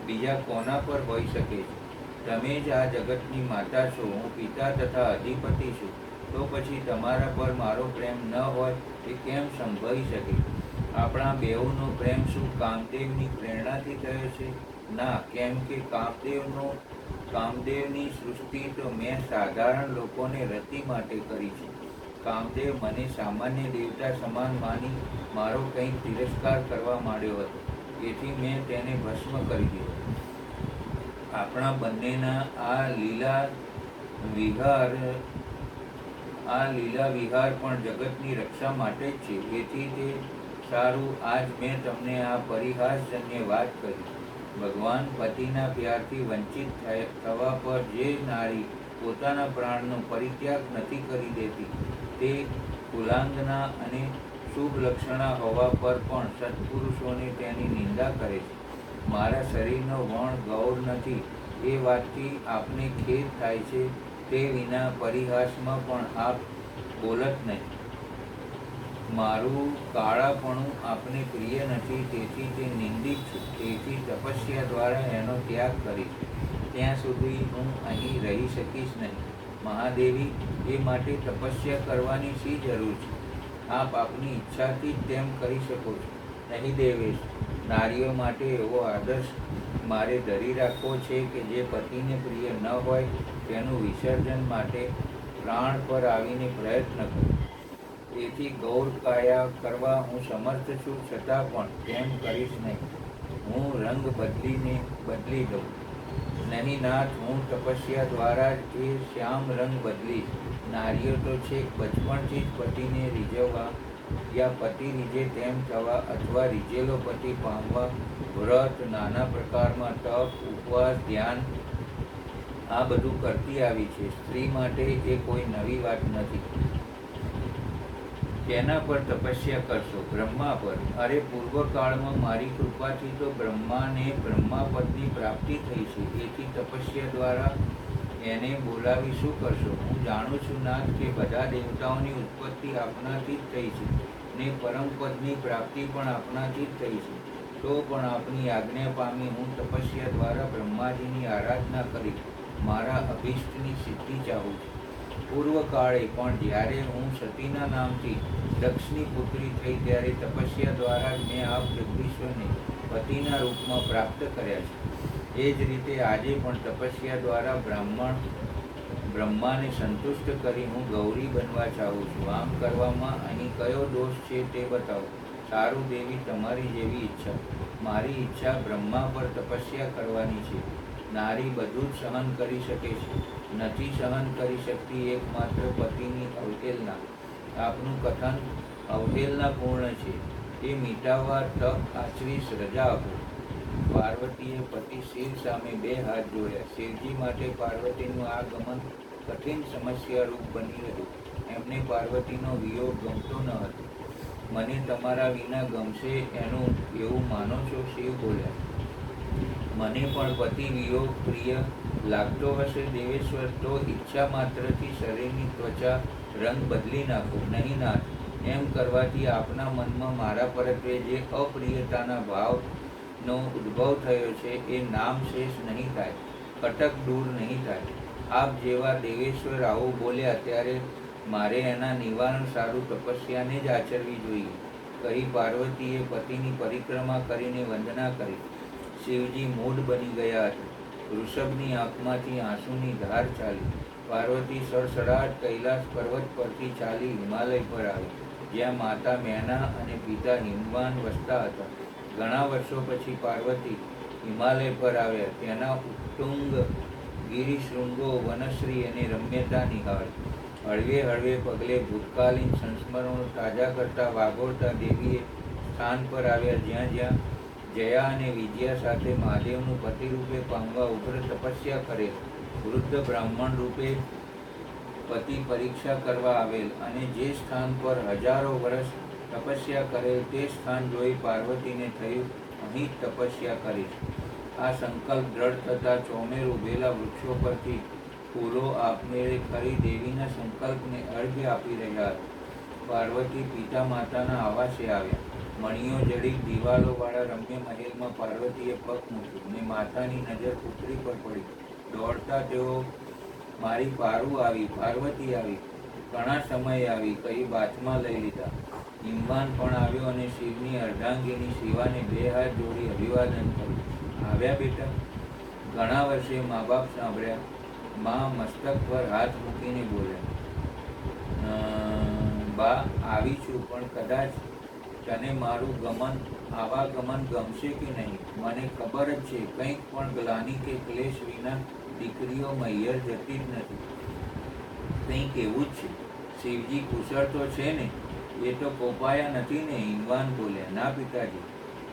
બીજા કોના પર હોઈ શકે છે? તમે જ આ જગતની માતા છો, હું પિતા તથા અધિપતિ છું. તો પછી તમારા પર મારો પ્રેમ ન હોય એ કેમ સંભવી શકે? આપણા બેઉનો પ્રેમ શું કામદેવની પ્રેરણાથી થયો છે? ના, કેમ કે કામદેવની સૃષ્ટિ તો મેં સાધારણ લોકોને રતિ માટે કરી છે. કામદેવ મને સામાન્ય દેવતા સમાન માની મારો કંઈક તિરસ્કાર કરવા માંડ્યો હતો, તેથી મેં તેને ભસ્મ કરી દીધો. આપણા બંનેના આ લીલા વિહાર પણ જગતની રક્ષા માટે જ છે. એથી તે સારું, આજ મેં તમને આ પરિહાસજન્ય વાત કરી. ભગવાન પતિના પ્યારથી વંચિત થવા પર જે નારી પોતાના પ્રાણનો પરિત્યાગ નથી કરી દેતી તે કુલાંગના અને શુભ લક્ષણા હોવા પર પણ સત્પુરુષોને તેની નિંદા કરે છે. મારા શરીરનો વણ ગૌર નથી એ વાતથી આપને ખેદ થાય છે, તે વિના પરિહાસમાં પણ આપ બોલત નહીં. મારું કાળાપણું આપને પ્રિય નથી, તેથી તે નિંદિત છે. તેથી તપસ્યા દ્વારા એનો ત્યાગ કરીશ. ત્યાં સુધી હું અહીં રહી શકીશ નહીં. મહાદેવી, એ માટે તપસ્યા કરવાની શી જરૂર છે? આપ આપની ઈચ્છાથી જ તેમ કરી શકો છો. નહીં દેવેશ, નારીઓ માટે એવો આદર્શ મારે ધરી રાખવો છે કે જે પતિને પ્રિય ન હોય તેનું વિસર્જન માટે પ્રાણ પર આવીને પ્રયત્ન કરે. તેથી ગૌર કાયા કરવા હું સમર્થ છું, છતાં પણ તેમ કરીશ નહીં. હું રંગ બદલી દઉં. નહીં નાથ, હું તપસ્યા દ્વારા જ એ શ્યામ રંગ બદલીશ. નારીઓ તો છેક બચપણથી જ પતિને રીઝવવા યા પતિ રીઝે તેમ થવા અથવા રીઝેલો પતિ પામવા વ્રત, નાના પ્રકારમાં તપ, ઉપવાસ, ધ્યાન આ બધું કરતી આવી છે. સ્ત્રી માટે એ કોઈ નવી વાત નથી. તેના પર તપસ્યા કરશો? બ્રહ્મા પર? અરે પૂર્વકાળમાં મારી કૃપાથી તો બ્રહ્માને બ્રહ્માપદની પ્રાપ્તિ થઈ છે. એથી તપસ્યા દ્વારા એને બોલાવી શું કરશો? હું જાણું છું નાથ કે બધા દેવતાઓની ઉત્પત્તિ આપનાથી જ થઈ છે ને પરમપદની પ્રાપ્તિ પણ આપનાથી જ થઈ છે. તો પણ આપની આજ્ઞા પામી હું તપસ્યા દ્વારા બ્રહ્માજીની આરાધના કરી મારા અભિષ્ટની સિદ્ધિ ચાહું છું. પૂર્વકાળે પણ જ્યારે હું સતીના નામથી દક્ષની પુત્રી થઈ ત્યારે તપસ્યા દ્વારા જ મેં આપ જગદીશ્વરને પતિના રૂપમાં પ્રાપ્ત કર્યા છે. એ જ રીતે આજે પણ તપસ્યા દ્વારા બ્રહ્માને સંતુષ્ટ કરી હું ગૌરી બનવા ચાહું છું. આમ કરવામાં અહીં કયો દોષ છે તે બતાવો. સારું દેવી, તમારી જેવી ઈચ્છા. મારી ઈચ્છા બ્રહ્મા પર તપસ્યા કરવાની છે. નારી બધું જ સહન કરી શકે છે, નથી સહન કરી શકતી એકમાત્ર પતિની અવહેલના. આપનું કથન અવહેલનાપૂર્ણ છે. તે મિટાવવા તપ આચરીશ, રજા આપો. પાર્વતીએ પતિ શિવ સામે બે હાથ જોડ્યા. શિવજી માટે પાર્વતીનું આગમન કઠિન સમસ્યારૂપ બની રહ્યું. એમને પાર્વતીનો વિયોગ ગમતો ન હતો. મને તમારા વિના ગમશે એનું એવું માનો છો? શિવ બોલ્યા, મને પણ પતિ વિયોગ પ્રિય લાગતો હશે દેવેશ્વર. તો ઈચ્છા માત્રથી શરીરની ત્વચા રંગ બદલી નાખો. નહીં નાથ, એમ કરવાથી આપના મનમાં મારા પરત્વે જે અપ્રિયતાના ભાવનો ઉદ્ભવ થયો છે એ નામ શેષ નહીં થાય. કટક દૂર નહીં થાય. આપ જેવા દેવેશ્વર આવું બોલ્યા ત્યારે મારે એના નિવારણ સારું તપસ્યાને જ આચરવી જોઈએ, કહી પાર્વતીએ પતિની પરિક્રમા કરીને વંદના કરી. શિવજી મૂઢ બની ગયા હતા. વૃષભની આંખમાંથી આંસુની ધાર ચાલી. પાર્વતી સડસડાટ કૈલાસ પર્વત પરથી ચાલી હિમાલય પર આવી, જ્યાં માતા મેના અને પિતા હિમવાન વસતા હતા. ઘણા વર્ષો પછી પાર્વતી હિમાલય પર આવ્યા. તેના ઉત્તુંગ ગિરિશૃંગો, વનશ્રી અને રમ્યતા નિહાળી. હળવે હળવે પગલે ભૂતકાલીન સંસ્મરણો તાજા કરતા વાગોળતા દેવીએ સ્થાન પર આવ્યા, જ્યાં જયા અને વિજયા સાથે મહાદેવનું પતિરૂપે પામવા ઉગ્ર તપસ્યા કરેલ. વૃદ્ધ બ્રાહ્મણ રૂપે પતિ પરીક્ષા કરવા આવેલ અને જે સ્થાન પર હજારો વર્ષ તપસ્યા કરેલ તે સ્થાન જોઈ પાર્વતીને થયું, અહીં તપસ્યા કરીશ. આ સંકલ્પ દ્રઢ થતાં ચોમેર ઉભેલા વૃક્ષો પરથી ફૂલો આપમેળે ખરી દેવીના સંકલ્પને અર્ઘ્ય આપી રહ્યા હતા. પાર્વતી પિતા માતાના આવાસે આવ્યા. મણીઓ જડિત દિવાલોવાળા રમ્ય મહેલમાં પાર્વતીએ પગ મૂક્યો ને માતાની નજર પુત્રી પર પડી. દોડતા તેઓ મારી પારું આવી, પાર્વતી આવી, ઘણા સમય આવી કહી બાથમાં લઈ લીધા. હિમવાન પણ આવ્યો અને શિવની અર્ધાંગીની શિવાને બે હાથ જોડી અભિવાદન કર્યું. આવ્યા બેટા? ઘણા વર્ષે મા બાપ સાંભળ્યા. મા મસ્તક પર હાથ મૂકીને બોલ્યા, બા આવી છું, પણ કદાચ તને મારું આવાગમન ગમશે કે નહીં. મને ખબર જ છે કંઈક પણ ગ્લાનિ કે ક્લેશ વિના દીકરીઓ મૈયર જતી જ નથી. કંઈક એવું જ છે. શિવજી કુશળ તો છે ને? એ તો કોપાયા નથી ને? હિમવાન બોલ્યા, ના પિતાજી,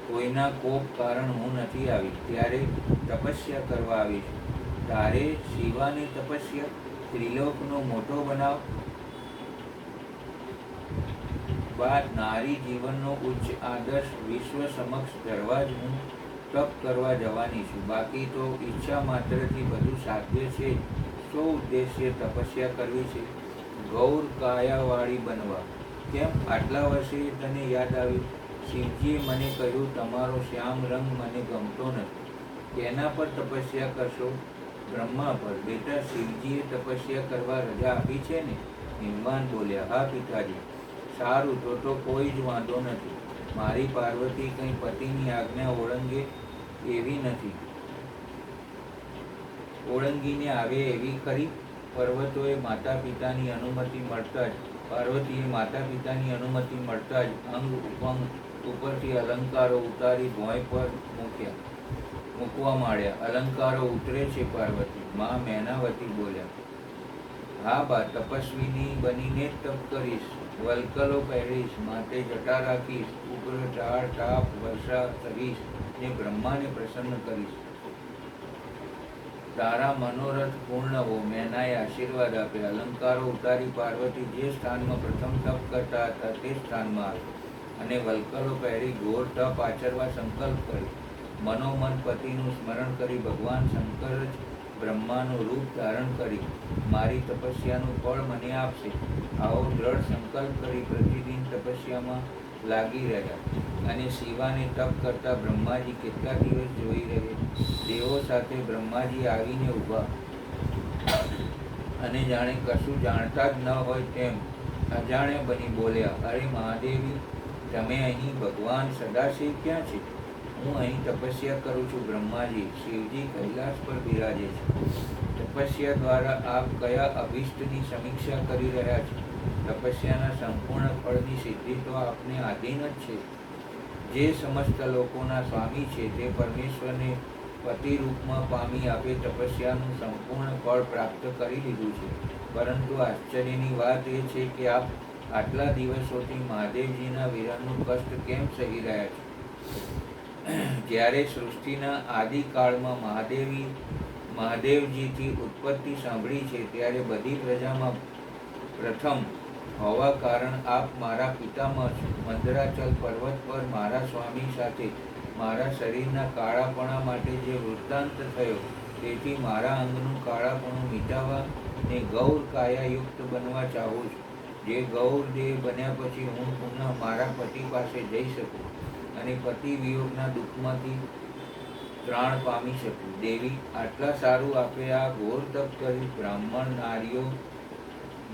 કોઈના કોપ કારણ હું નથી આવી. ત્યારે તપસ્યા કરવા આવી છું. તારે શિવાની તપસ્યા? ત્રિલોકનો મોટો બનાવ. બાદ નારી જીવનનો ઉચ્ચ આદર્શ વિશ્વ સમક્ષ ધરવા જ હું તપ કરવા જવાની છું. બાકી તો ઈચ્છા માત્રથી બધું સાધ્ય છે. શું ઉદ્દેશ્ય તપસ્યા કરવી છે? ગૌર કાયાવાળી બનવા. કેમ આટલા વર્ષે તને યાદ આવ્યું? શિવજીએ મને કહ્યું તમારો શ્યામ રંગ મને ગમતો નથી. તેના પર તપસ્યા કરશો? બ્રહ્મા પર. બેટા, શિવજીએ તપસ્યા કરવા રજા આપી છે ને? હિમવાન બોલ્યા, હા પિતાજી. સારું, તો કોઈ જ વાંધો નથી. મારી પાર્વતી કંઈ પતિની આજ્ઞા ઓળંગીને આવે એવી ખરી? પાર્વતીએ માતા પિતાની અનુમતિ મળતા જ અંગ ઉપંગ ઉપરથી અલંકારો ઉતારી ભોંય પર મૂકવા માંડ્યા. અલંકારો ઉતરે છે પાર્વતી. મા મેનાવતી બોલ્યા, હા બા, તપસ્વીની બનીને જ તપ કરીશ. વલ્કલો પહેરીશ, માથે જટા રાખીશ, ઉગ્ર ઝાડ તાપ વર્ષા કરીશ ને બ્રહ્માને પ્રસન્ન કરીશ. તારા મનોરથ પૂર્ણ હો. મેનાએ આશીર્વાદ આપ્યા. અલંકારો ઉતારી પાર્વતી જે સ્થાનમાં પ્રથમ તપ કરતા હતા તે સ્થાનમાં આવી અને વલ્કલો પહેરી ઘોર તપ આચરવા સંકલ્પ કર્યો. મનોમન પતિનું સ્મરણ કરી ભગવાન શંકર જ બ્રહ્માનું રૂપ ધારણ કરી મારી તપસ્યાનું ફળ મને આપશે, આવો દ્રઢ સંકલ્પ કરી પ્રતિદિન તપસ્યામાં લાગી રહ્યા. અને શિવાને તપ કરતા બ્રહ્માજી કેટલા દિવસ જોઈ રહે. દેવો સાથે બ્રહ્માજી આવીને ઊભા અને જાણે કશું જાણતા જ ન હોય તેમ અજાણ્યા બની બોલ્યા, અરે મહાદેવી, તમે અહીં? ભગવાન સદાશિવ ક્યાં છે? હું અહીં તપસ્યા કરું છું બ્રહ્માજી. શિવજી કૈલાસ પર બિરાજે છે. તપસ્યા દ્વારા આપ કયા અભિષ્ટની સમીક્ષા કરી રહ્યા છો? તપસ્યાના સંપૂર્ણ ફળની સિદ્ધિ તો આપને આધીન જ છે. જે સમસ્ત લોકોના સ્વામી છે તે પરમેશ્વરને પતિ રૂપમાં પામી આપે તપસ્યાનું સંપૂર્ણ ફળ પ્રાપ્ત કરી લીધું છે. પરંતુ આશ્ચર્યની વાત એ છે કે આપ આટલા દિવસોથી મહાદેવજીના વિરહનું કષ્ટ કેમ સહી રહ્યા છો? જ્યારે સૃષ્ટિના આદિકાળમાં મહાદેવજીથી ઉત્પત્તિ સાંભળી છે ત્યારે બધી પ્રજામાં પ્રથમ હોવા કારણ આપ મારા પિતામહ છો. મંદરાચલ પર્વત પર મારા સ્વામી સાથે મારા શરીરના કાળાપણા માટે જે વૃત્તાંત થયો તેથી મારા અંગનું કાળાપણું મિટાવવા ને ગૌર કાયાયુક્ત બનવા ચાહું છું. જે ગૌર દેહ બન્યા પછી હું પુનઃ મારા પતિ પાસે જઈ શકું અને પતિ વિયોગના દુઃખમાંથી ત્રાણ પામી શકું. દેવી, આટલા સારું આપે આ ઘોર તપ કરી બ્રાહ્મણ નારીઓ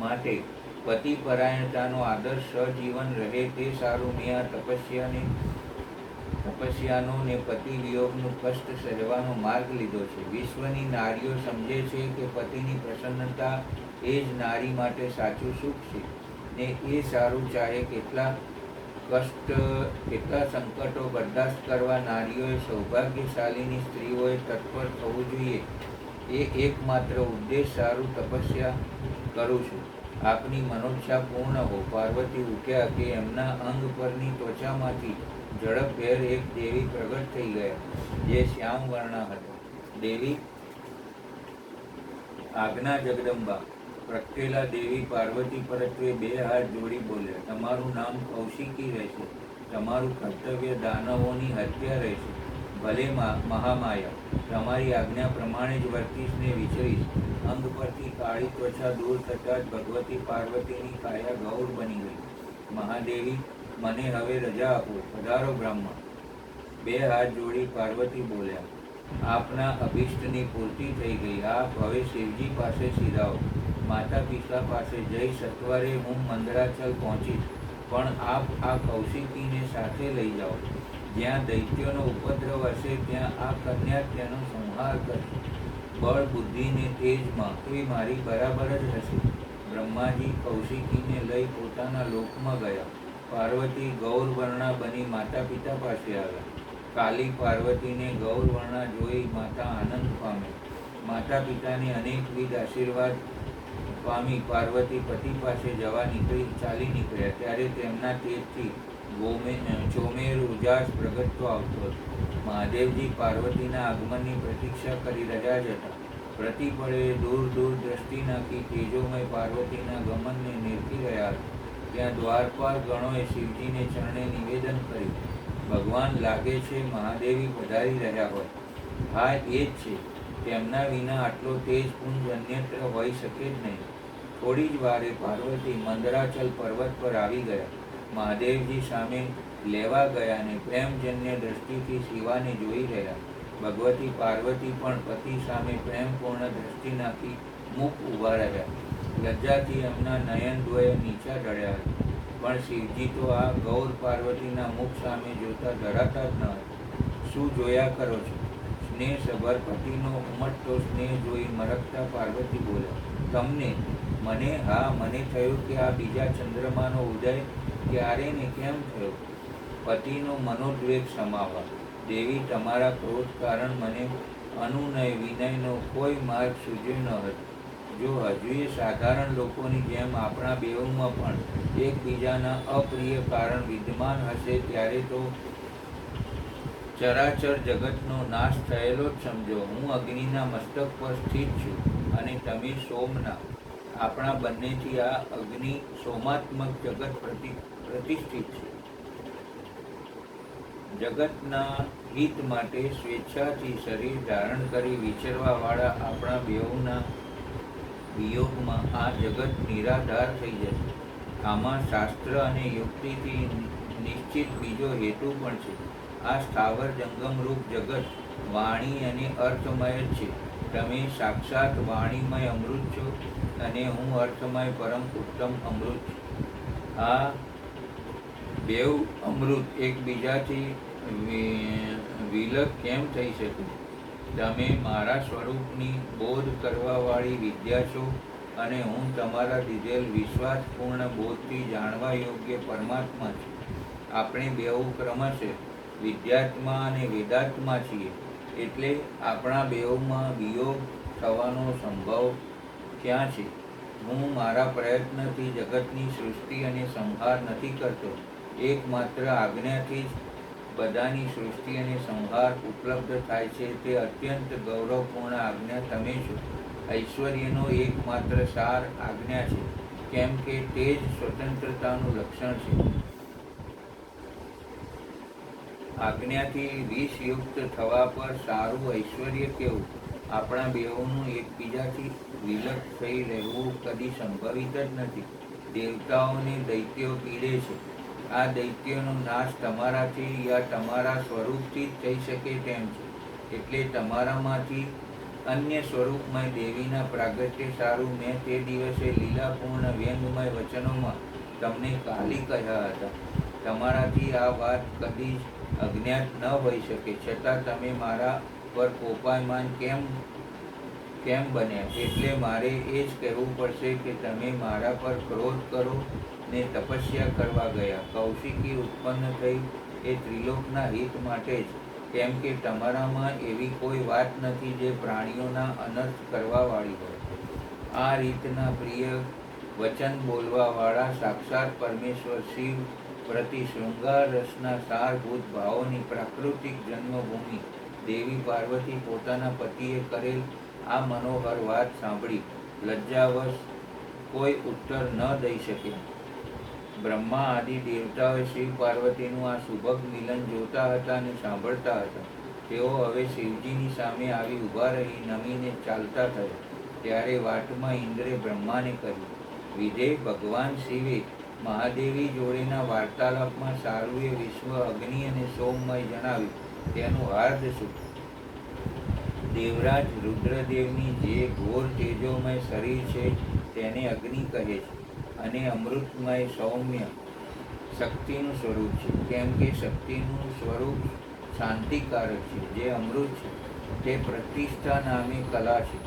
માટે પતિ પરાયણતાનો આદર્શ સજીવન રહે તે સારું મેં આ તપસ્યાનો ને પતિ વિયોગનું કષ્ટ સહેવાનો માર્ગ લીધો છે. વિશ્વની નારીઓ સમજે છે કે પતિની પ્રસન્નતા એ જ નારી માટે સાચું સુખ છે ને એ સારું ચાહે કેટલા સંકટો બરદાસ્ત કરવા નારીઓએ સૌભાગ્યશાળીની સ્ત્રીઓએ તત્પર થવું જોઈએ. એ એકમાત્ર ઉદ્દેશ સારું તપસ્યા કરું છું. આપની મનોચ્છા પૂર્ણ હો. પાર્વતી ઉઠ્યા કે એમના અંગ પરની ત્વચામાંથી ઝડપભેર એક દેવી પ્રગટ થઈ ગયા, જે શ્યામ વર્ણા હતા. દેવી આજ્ઞા જગદંબા. પ્રગટેલા દેવી પાર્વતી પરત્વે બે હાથ જોડી બોલ્યા, તમારું નામ કૌશિકી રહેશે. તમારું કર્તવ્ય દાનવોની હત્યા રહેશે. ભલે મહામાયા, તમારી આજ્ઞા પ્રમાણે જ વર્તીશ ને વિચરીશ. અંગ પરથી કાળી ત્વચા દૂર થતાં જ ભગવતી પાર્વતીની કાયા ગૌર બની ગઈ. મહાદેવી, મને હવે રજા આપો. પધારો બ્રાહ્મણ. બે હાથ જોડી પાર્વતી બોલ્યા, આપના અભિષ્ટની પૂર્તિ થઈ ગઈ. આપ હવે શિવજી પાસે સીધાઓ. માતા પિતા પાસે જઈ સત્વરે હું મંદરાચલ પહોંચીશ, પણ આપ આ કૌશિકીને સાથે લઈ જાઓ. જ્યાં દૈત્યોનો ઉપદ્રવ હશે ત્યાં આ કન્યા તેનો સંહાર કરશે. બળ બુદ્ધિ ને તેજમાં એ મારી બરાબર જ હશે. બ્રહ્માજી કૌશિકીને લઈ પોતાના લોકમાં ગયા. પાર્વતી ગૌરવર્ણા બની માતા પિતા પાસે આવ્યા. કાલી પાર્વતીને ગૌરવર્ણા જોઈ માતા આનંદ પામે. માતા પિતાને અનેકવિધ આશીર્વાદ પામી પાર્વતી પતિ પાસે ચાલી નીકળ્યા. ત્યારે તેમના તેજથી ચોમેર ઉજાસ પ્રગટતો આવતો હતો. મહાદેવજી પાર્વતીના આગમનની પ્રતીક્ષા કરી રહ્યા જ હતા. પ્રતિપળે દૂર દૂર દ્રષ્ટિ નાખી તેજોમય પાર્વતીના ગમનને નિરખી રહ્યા હતા. ત્યાં દ્વારપાલ ગણોએ શિવજીને ચરણે નિવેદન કર્યું, ભગવાન લાગે છે મહાદેવી પધારી રહ્યા હોય. હા, એ જ છે. તેમના વિના આટલો તેજપુંજ અન્યત્ર હોઈ શકે જ નહીં. થોડી જ વારે પાર્વતી મંદરાચલ પર્વત પર આવી ગયા. મહાદેવજી સામે લેવા ગયા અને પ્રેમજન્ય દ્રષ્ટિથી શિવાને જોઈ રહ્યા. ભગવતી પાર્વતી પણ પતિ સામે પ્રેમપૂર્ણ દ્રષ્ટિ નાખી મુખ ઊભા રહ્યા. લજ્જાથી એમના નયન દ્વય નીચા ઢળ્યા હતા. પણ શિવજી તો આ ગૌર પાર્વતીના મુખ સામે જોતા ધરાતા જ ન હતા. શું જોયા કરો છો? સ્નેહ સભર પતિનો ઉમટતો સ્નેહ જોઈ મરકતા પાર્વતી બોલ્યા, તમને? મને? હા, મને થયું કે આ બીજા ચંદ્રમાનો ઉદય ક્યારે ને કેમ થયો. પતિનો મનોદ્વેગ સમાવવા. દેવી, તમારા ક્રોધ કારણ મને અનુનય વિનયનો કોઈ માર્ગ સૂઝ્યો ન હતો. જો હજુએ સાધારણ લોકોની જેમ આપણા બેઉમાં પણ એકબીજાના અપ્રિય કારણ વિદ્યમાન હશે ત્યારે તો ચરાચર જગતનો નાશ થયેલો જ સમજો. હું અગ્નિના મસ્તક પર સ્થિત છું અને તમે સોમના. આપણા બંનેથી આ અગ્નિ સોમાત્મક જગત પ્રતિષ્ઠિત છે. જગતના હિત માટે સ્વેચ્છાથી શરીર ધારણ કરી વિચરવાવાળા આપણા બેઉના વિયોગમાં આ જગત નિરાધાર થઈ જશે. આમાં શાસ્ત્ર અને યુક્તિથી નિશ્ચિત બીજો હેતુ પણ છે. આ સ્થાવર જંગમરૂપ જગત વાણી અને અર્થમય જ છે. તમે સાક્ષાત વાણીમય અમૃત છો અને હું અર્થમય પરમ ઉત્તમ અમૃત છું. આ બેઉ અમૃત એકબીજાથી વિલગ કેમ થઈ શકે? તમે મારા સ્વરૂપની બોધ કરવાવાળી વિદ્યા છો અને હું તમારા દીધેલ વિશ્વાસપૂર્ણ બોધથી જાણવા યોગ્ય પરમાત્મા છું. આપણે બેઉ ક્રમશઃ વિદ્યાત્મા અને વેદાત્મા છીએ. એટલે આપણા બેઉમાં વિયોગ થવાનો સંભવ ક્યાં છે? હું મારા પ્રયત્નથી જગતની સૃષ્ટિ અને સંહાર નથી કરતો. એકમાત્ર આજ્ઞાથી જ બધાની સૃષ્ટિ અને સંહાર ઉપલબ્ધ થાય છે. તે અત્યંત ગૌરવપૂર્ણ આજ્ઞા તમે છો. ઐશ્વર્યનો એકમાત્ર સાર આજ્ઞા છે, કેમ કે તે જ સ્વતંત્રતાનું લક્ષણ છે. આજ્ઞાથી વિષયુક્ત થવા પર સારું ઐશ્વર્ય કેવું? આપણા બેઉનું એકબીજાથી વિલગ થઈ રહેવું કદી સંભવિત જ નથી. દેવતાઓને દૈત્યો પીડે છે. આ દૈત્યોનો નાશ તમારાથી યા તમારા સ્વરૂપથી જ થઈ શકે તેમ છે. એટલે તમારામાંથી અન્ય સ્વરૂપમય દેવીના પ્રાગટ્ય સારું મેં તે દિવસે લીલાપૂર્ણ વ્યંગમય વચનોમાં તમને કાલી કહ્યા હતા. તમારાથી આ વાત કદી જ અજ્ઞાત ન હોઈ શકે, છતાં તમે મારા પર કોપાયમાન કેમ બન્યા? એટલે મારે એ જ કહેવું પડશે કે તમે મારા પર ક્રોધ કરો ને તપસ્યા કરવા ગયા. કૌશિકી ઉત્પન્ન થઈ એ ત્રિલોકના હિત માટે જ, કેમ કે તમારામાં એવી કોઈ વાત નથી જે પ્રાણીઓના અનર્થ કરવાવાળી હોય. આ રીતના પ્રિય વચન બોલવાવાળા સાક્ષાત પરમેશ્વર શિવ પ્રતિ શૃંગાર રસના સારભૂત ભાવોની પ્રાકૃતિક જન્મભૂમિ દેવી પાર્વતી પોતાના પતિએ કરેલ આ મનોહર વાત સાંભળી લજ્જાવશ કોઈ ઉત્તર ન દઈ શકે. બ્રહ્મા આદિ દેવતાઓએ શિવ પાર્વતીનું આ સુભગ મિલન જોતા હતા અને સાંભળતા હતા. તેઓ હવે શિવજીની સામે આવી ઊભા રહી નમીને ચાલતા થયા. ત્યારે વાટમાં ઇન્દ્રે બ્રહ્માને કહ્યું, વિધે ભગવાન શિવે મહાદેવી જોડેના વાર્તાલાપમાં સારુએ વિશ્વ અગ્નિ અને સોમમય જણાવ્યું, તેનું હાર્દ શું? દેવરાજ રુદ્રદેવની જે ઘોર તેજોમય શરીર છે તેને અગ્નિ કહે છે અને અમૃતમય સૌમ્ય શક્તિનું સ્વરૂપ છે. કેમ કે શક્તિનું સ્વરૂપ શાંતિકારક છે. જે અમૃત છે તે પ્રતિષ્ઠા નામે કલા છે.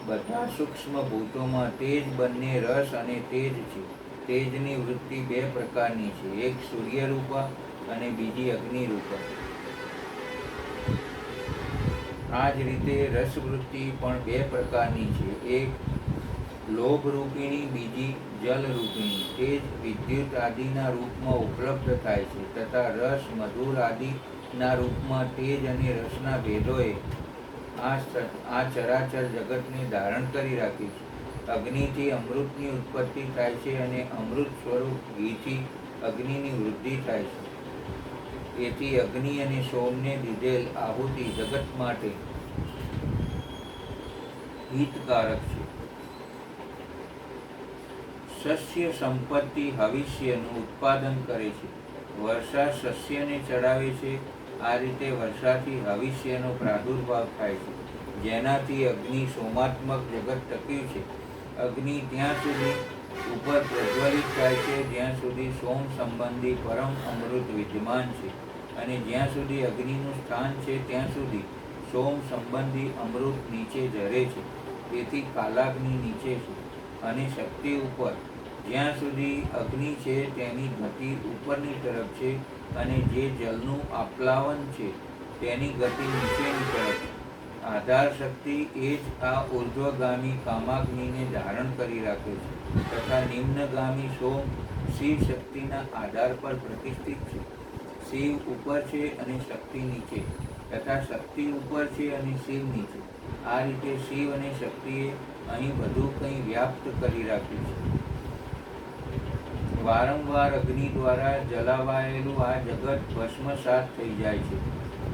બધા સૂક્ષ્મ ભૂતોમાં તેજ બંને રસ અને તેજ છે. તેજની વૃત્તિ બે પ્રકારની છે, એક સૂર્યરૂપા અને બીજી અગ્નિરૂપા. આ જ રીતે રસવૃત્તિ પણ બે પ્રકારની છે, એક લોભરૂપિણી, બીજી જલરૂપિણી. તેજ વિદ્યુત આદિના રૂપમાં ઉપલબ્ધ થાય છે, તથા રસ મધુર આદિના રૂપમાં. તેજ અને રસના ભેદોએ આ ચરાચર જગતને ધારણ કરી રાખ્યું છે. અગ્નિથી અમૃતની ઉત્પત્તિ થાય છે અને અમૃત સ્વરૂપ ઘીથી અગ્નિની વૃદ્ધિ થાય છે. એથી અગ્નિ અને સોમને દીધેલ આહુતિ જગત માટે હિતકારક છે. શસ્ય સંપત્તિ હવિષ્યનું ઉત્પાદન કરે છે. વર્ષા શસ્યને ચડાવે છે. આ રીતે વર્ષાથી હવિષ્યનો પ્રાદુર્ભાવ થાય છે, જેનાથી અગ્નિ સોમાત્મક જગત ટક્યું છે. અગ્નિ ત્યાં સુધી ઉપર પ્રજ્વલિત થાય છે જ્યાં સુધી સોમ સંબંધી પરમ અમૃત વિદ્યમાન છે, અને જ્યાં સુધી અગ્નિનું સ્થાન છે ત્યાં સુધી સોમ સંબંધી અમૃત નીચે ઝરે છે. તેથી કાલાગ્નિ નીચે છે અને શક્તિ ઉપર. જ્યાં સુધી અગ્નિ છે તેની ગતિ ઉપરની તરફ છે, અને જે જલનું આપ્લાવન છે તેની ગતિ નીચેની તરફ છે. આધાર શક્તિ એ જ આ ઉર્ધ્વગામી કામાગ્નિને ધારણ કરી રાખે છે, તથા નિમ્નગામી સોમ શિવ શક્તિના આધાર પર પ્રતિષ્ઠિત છે. શિવ ઉપર છે અને શક્તિ નીચે, તથા શક્તિ ઉપર છે અને શિવ નીચે. આ રીતે શિવ અને શક્તિએ અહીં બધું કંઈ વ્યાપ્ત કરી રાખ્યું છે. વારંવાર અગ્નિ દ્વારા જલાવાયેલું આ જગત ભસ્મસાત થઈ જાય છે.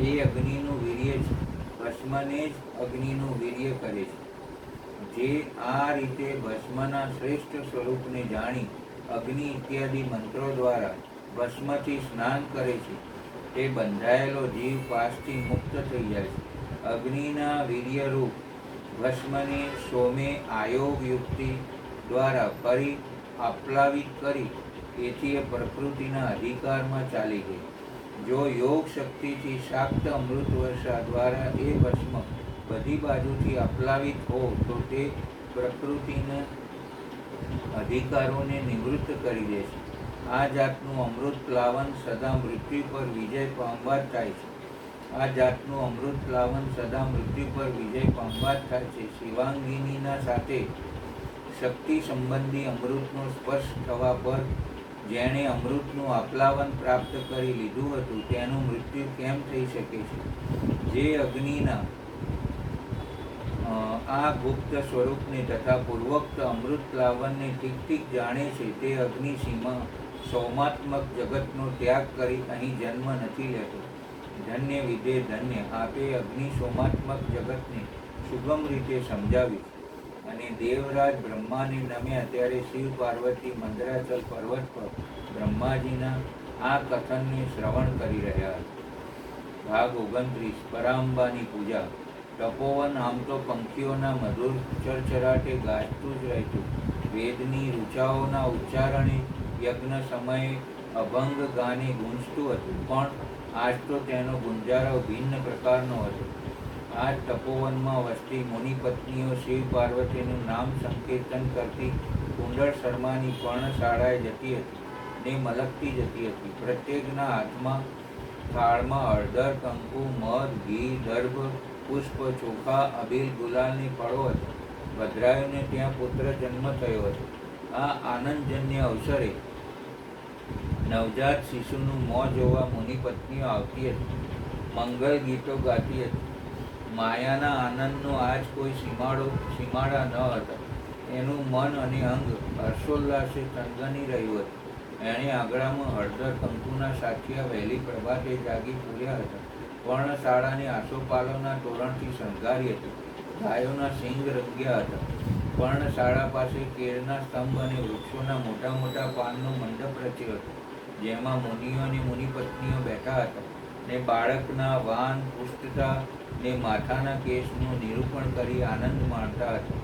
એ અગ્નિનું વીર્ય છે. ભસ્મને જ અગ્નિનું વીર્ય કરે છે. જે આ રીતે ભસ્મના શ્રેષ્ઠ સ્વરૂપને જાણી અગ્નિ ઇત્યાદિ મંત્રો દ્વારા ભસ્મથી સ્નાન કરે છે, તે બંધાયેલો જીવ પાસથી મુક્ત થઈ જાય છે. અગ્નિના વીર્યરૂપ ભસ્મને સોમે આયોગ યુક્તિ દ્વારા ફરી આપ્લાવિત કરી, એથી એ પ્રકૃતિના અધિકારમાં ચાલી ગઈ. જો યોગ શક્તિથી શાક્ત અમૃત વર્ષા દ્વારા એ ભસ્મ બધી બાજુથી આપ્લાવિત હો તો તે પ્રકૃતિના અધિકારોને નિવૃત્ત કરી દે છે. આ જાતનું અમૃત પ્લાવન સદા મૃત્યુ પર વિજય પામવા જ થાય છે. આ જાતનું અમૃત પ્લાવન સદા મૃત્યુ પર વિજય પામવા જ થાય છે. શિવાંગિનીના સાથે શક્તિ સંબંધી અમૃતનો સ્પર્શ થવા પર જેણે અમૃતનું આપ્લાવન પ્રાપ્ત કરી લીધું હતું તેનું મૃત્યુ કેમ થઈ શકે છે? જે અગ્નિના આ ગુપ્ત સ્વરૂપને તથા પૂર્વોક્ત અમૃત પ્લાવનને ઠીક ઠીક જાણે છે, તે અગ્નિ સીમા સૌમાત્મક જગતનો ત્યાગ કરી અહીં જન્મ નથી લેતો. ધન્ય વિધે ધન્ય. આપે અગ્નિ સોમાત્મક જગતને સુગમ રીતે સમજાવ્યું. અને દેવરાજ બ્રહ્માને નમ્યા ત્યારે શિવ પાર્વતી મંદરાચલ પર્વત પર બ્રહ્માજીના આ કથનને શ્રવણ કરી રહ્યા હતા. ભાગ 29 પરાંબાની પૂજા. તપોવન આમ તો પંખીઓના મધુર ચરચરાટે ગાજતું જ રહેતું. વેદની ઋચાઓના ઉચ્ચારણે યજ્ઞ સમયે અભંગ ગાને ગુંજતું હતું, પણ આજ તો તેનો ગુંજારો ભિન્ન પ્રકારનો હતો. આ તપોવનમાં વસતી મુનિપત્નીઓ શિવ પાર્વતીનું નામ સંકીર્તન કરતી કુંડળ શર્માની પર્ણશાળાએ જતી હતી ને મલકતી જતી હતી. પ્રત્યેકના હાથમાં થાળમાં હળદર, કંકુ, મધ, ઘી, દર્ભ, પુષ્પ, ચોખા, અબીલ, ગુલાલની ફળો હતા. ભદ્રાયુને ત્યાં પુત્ર જન્મ થયો હતો. આ આનંદજન્ય અવસરે નવજાત શિશુનું મોં જોવા મુનિપત્નીઓ આવતી હતી, મંગલ ગીતો ગાતી હતી. માયાના આનંદનો આજ કોઈ સીમાડા ન હતા. એનું મન અને અંગ હર્ષોલ્લાસે થનગની રહ્યું હતું. એણે આંગળામાં હળદર કંકુના સાઠિયા વહેલી પ્રભાતે જાગી પૂર્યા હતા. પર્ણશાળાને આસોપાલવના તોરણથી શણગારી હતી. ગાયોના સિંગ રંગ્યા હતા. પર્ણશાળા પાસે કેળના સ્તંભ અને વૃક્ષોના મોટા મોટા પાનનો મંડપ રચ્યો હતો, જેમાં મુનિઓ અને મુનિપત્નીઓ બેઠા હતા ને બાળકના વાન પુષ્ટતા ને માથાના કેસનું નિરૂપણ કરી આનંદ માણતા હતા.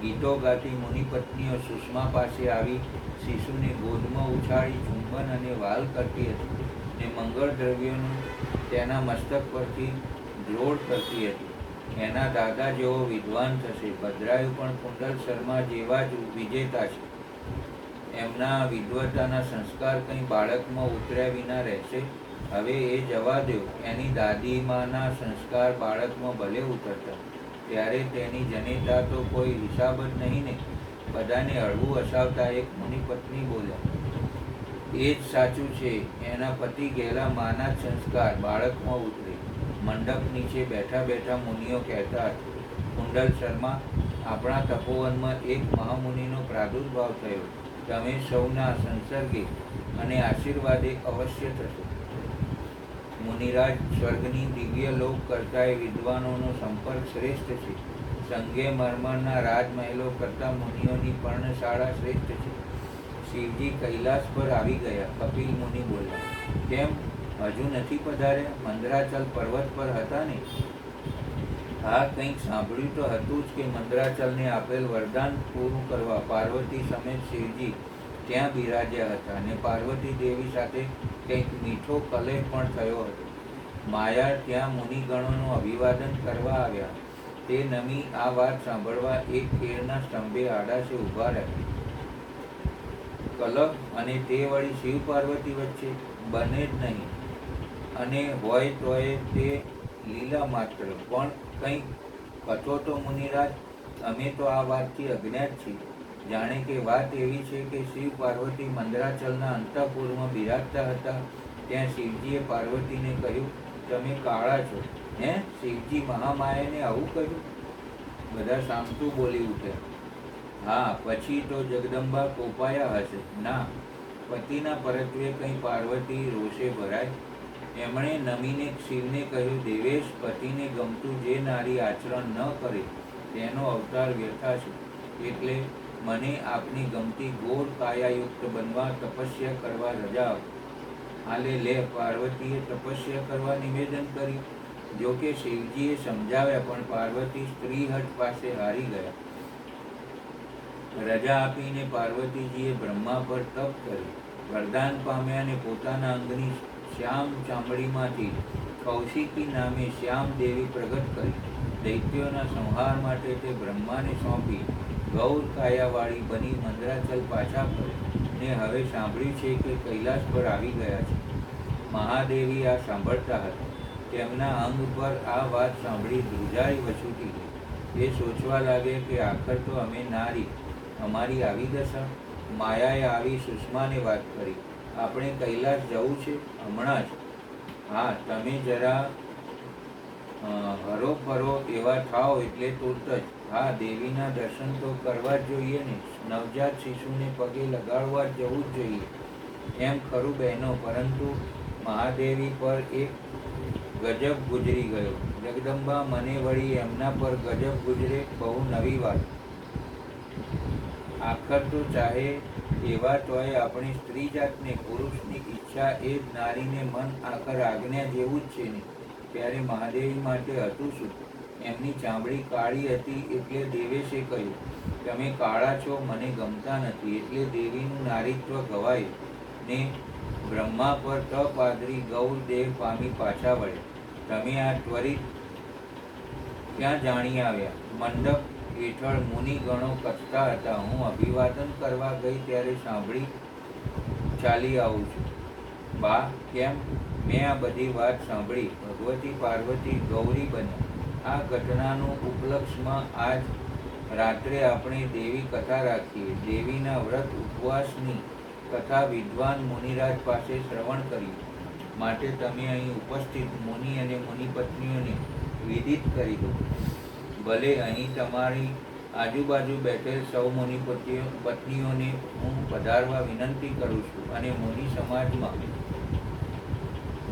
ગીતો ગાતી મુનિપત્નીઓ સુષ્મા પાસે આવી શિશુને ગોદમાં ઉછાળી ચુંબન અને વાલ કરતી હતી ને મંગળ દ્રવ્યોનું તેના મસ્તક પરથી દ્રોડ કરતી હતી. એના દાદા જેવો વિદ્વાન થશે. ભદ્રાયુ પણ કુંડલ શર્મા જેવા જ વિજેતા છે. એમના વિદ્વતાના સંસ્કાર કંઈ બાળકમાં ઉતર્યા વિના રહેશે. હવે એ જવા દો. એની દાદીમાના સંસ્કાર બાળકમાં ભલે ઉતરતા, ત્યારે તેની જનેતા તો કોઈ હિસાબ જ નહીં ને. બધાને હળવું હસાવતા એક મુનિપત્ની બોલ્યા, એ જ સાચું છે. એના પતિ ગયેલા માના જ સંસ્કાર બાળકમાં ઉતરે. મંડપ નીચે બેઠા બેઠા મુનિઓ કહેતા હતા, કુંડલ શર્મા, આપણા તપોવનમાં એક મહામુનિનો પ્રાદુર્ભાવ થયો. તમે સૌના સંસર્ગે અને આશીર્વાદે અવશ્ય થશો. મુનિરાજ, સ્વર્ગની દિવ્ય લોક કરતાં વિદ્વાનોનો સંપર્ક શ્રેષ્ઠ છે. સંગે મરમરના રાજમહેલો કરતાં મુનિઓની પર્ણશાળા શ્રેષ્ઠ છે. શિવજી કૈલાસ પર આવી ગયા. કપિલ મુનિ બોલ્યા, કેમ હજુ નથી પધાર્યા? મંદરાચલ પર્વત પર હતા ને? હા, કંઈક સાંભળ્યું તો હતું જ કે મંદરાચલને આપેલ વરદાન પૂરું કરવા પાર્વતી સમેત શિવજી ત્યાં બિરાજ્યા હતા અને પાર્વતી દેવી સાથે કંઈક મીઠો કલેહ પણ થયો હતો. માયા ત્યાં મુનિગણોનું અભિવાદન કરવા આવ્યા. તે નમી આ વાત સાંભળવા એક કેળના સ્તંભે આડાશે ઊભા રહ્યા. કલહ અને તે વળી શિવ પાર્વતી વચ્ચે? બને જ નહીં. અને હોય તોય તે લીલા માત્ર. પણ કંઈક કથો તો મુનિરાજ. અમે તો આ વાતથી અજ્ઞાત છીએ. જાણે કે વાત એવી છે કે શિવ પાર્વતી મંદરાચલના અંતઃપુરમાં બિરાજતા હતા. ત્યાં શિવજીએ પાર્વતીને કહ્યું, તમે કાળા છો. હે? શિવજી મહામાયાને આવું કહ્યું? બધા સામતું બોલી ઉઠ્યા. હા, પછી તો જગદંબા કોપાયા હશે. ના, પતિના પરત્વે કંઈ પાર્વતી રોષે ભરાય? એમણે નમીને શિવને કહ્યું, દેવેશ, પતિને ગમતું જે નારી આચરણ ન કરે તેનો અવતાર વ્યથા છે. એટલે મને આપની ગમતી ગોર કાયાયુક્ત બનવા તપસ્યા કરવા રજા આપો. હાલે લે. પાર્વતીએ તપસ્યા કરવા નિવેદન કર્યું. જો કે શિવજીએ સમજાવ્યા, પણ પાર્વતી સ્ત્રીહટ પાસે હારી ગયા. રજા આપીને પાર્વતીજીએ બ્રહ્મા પર તપ કર્યું. વરદાન પામ્યા અને પોતાના અંગની શ્યામ ચામડીમાંથી કૌશિકી નામે શ્યામ દેવી પ્રગટ કરી. દૈત્યોના સંહાર માટે તે બ્રહ્માને સોંપી ગૌર કાયાવાળી બની મંદરાચલ પાછા ફરે ને હવે સાંભળ્યું છે કે કૈલાસ પર આવી ગયા છે. મહાદેવી આ સાંભળતા હતા. તેમના અંગ પર આ વાત સાંભળી ધ્રુજારી વછૂટી ગઈ. એ સોચવા લાગે કે આખર તો અમે નારી, અમારી આવી દશા. માયાએ આવી સુષ્માને વાત કરી, આપણે કૈલાસ જવું છે હમણાં જ. હા, તમે જરા હરોફરો એવા થાવ એટલે તુરત જ. હા, દેવીના દર્શન તો કરવા જ જોઈએ ને. નવજાત શિશુને પગે લગાડવા જ જવું જ જોઈએ. એમ ખરું બહેનો, પરંતુ મહાદેવી પર એક ગજબ ગુજરી ગયો. જગદંબા, મને વળી એમના પર ગજબ ગુજરે બહુ નવી વાત. આખર તો ચાહે એવા તોય આપણી સ્ત્રી જાતને પુરુષની ઈચ્છા એ જ નારીને મન આખર આજ્ઞા જેવું જ છે ને. ત્યારે મહાદેવી માટે હતું શું? એમની ચામડી કાળી હતી એટલે દેવેશે કહ્યું, તમે કાળા છો, મને ગમતા નથી. એટલે દેવીનું નારીત્વ ગવાયું ને બ્રહ્મા પર તપ આદરી ગૌર દેહ પામી પાછા વળ્યા. તમે આ ત્વરિત ક્યાં જાણી આવ્યા? મંડપ હેઠળ મુનિ ગણો કથતા હતા. હું અભિવાદન કરવા ગઈ ત્યારે સાંભળી ચાલી આવું છું. બા, કેમ? મેં આ બધી વાત સાંભળી. ભગવતી પાર્વતી ગૌરી બન્યા. આ ઘટનાનું ઉપલક્ષમાં આજ રાત્રે આપણે દેવી કથા રાખીએ. દેવીના વ્રત ઉપવાસની કથા વિદ્વાન મુનિરાજ પાસે શ્રવણ કર્યું. માટે તમે અહીં ઉપસ્થિત મુનિ અને મુનિપત્નીઓને વિદિત કરી દો. ભલે અહીં તમારી આજુબાજુ બેઠેલ સૌ મુનિ પત્નીઓને હું પધારવા વિનંતી કરું છું અને મુનિ સમાજમાં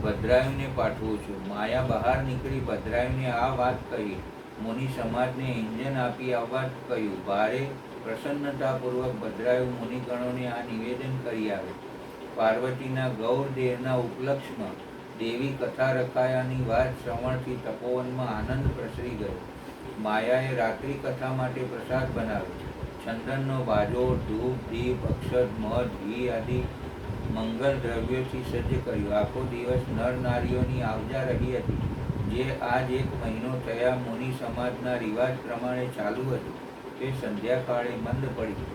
ભદ્રાયુને પાઠવું છું. માયા બહાર નીકળી ભદ્રાયુને આ વાત કહી. મુનિ સમાજને ઇંજન આપી આવવા કહ્યું. ભારે પ્રસન્નતાપૂર્વક ભદ્રાયુ મુનિગણોને આ નિવેદન કરી આવે. પાર્વતીના ગૌર દેહના ઉપલક્ષમાં દેવી કથા રખાયાની વાત શ્રવણથી તપોવનમાં આનંદ પ્રસરી ગયો. માયાએ રાત્રિ કથા માટે પ્રસાદ બનાવ્યો. ચંદનનો બાજો, ધૂપ, દીપ, અક્ષત, મધ, ઘી આદિ મંગલ દ્રવ્યોથી સજ્જ કર્યું. આખો દિવસ નર નારીઓની આવજા રહી હતી, જે આજ 1 મહિનો થયા મુનિ સમાજના રિવાજ પ્રમાણે ચાલુ હતું. તે સંધ્યાકાળે મંદ પડી.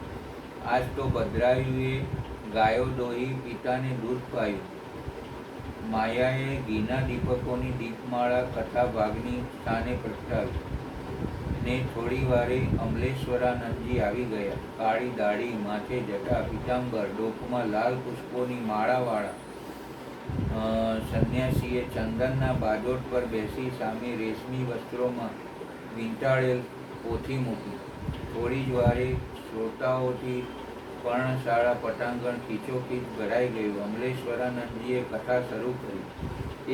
આજ તો ભદ્રાયુએ ગાયો દોહી પિતાને દૂધ પાયું. માયાએ ઘીના દીપકોની દીપમાળા કથા ભાગની સ્થાને પ્રગટાવી ને થોડી વારે અમલેશ્વરાનંદજી આવી ગયા. કાળી દાઢી, માથે જટા, પીતાંબર, ડોકમાં લાલ પુષ્પોની માળાવાળા સંન્યાસીએ ચંદનના બાજોટ પર બેસી સામે રેશમી વસ્ત્રોમાં વીંટાળેલ પોથી મૂકી. થોડી જ વારે શ્રોતાઓથી પર્ણશાળા પટાંગણ ખીચોખીચ ભરાઈ ગયું. અમલેશ્વરાનંદજીએ કથા શરૂ કરી.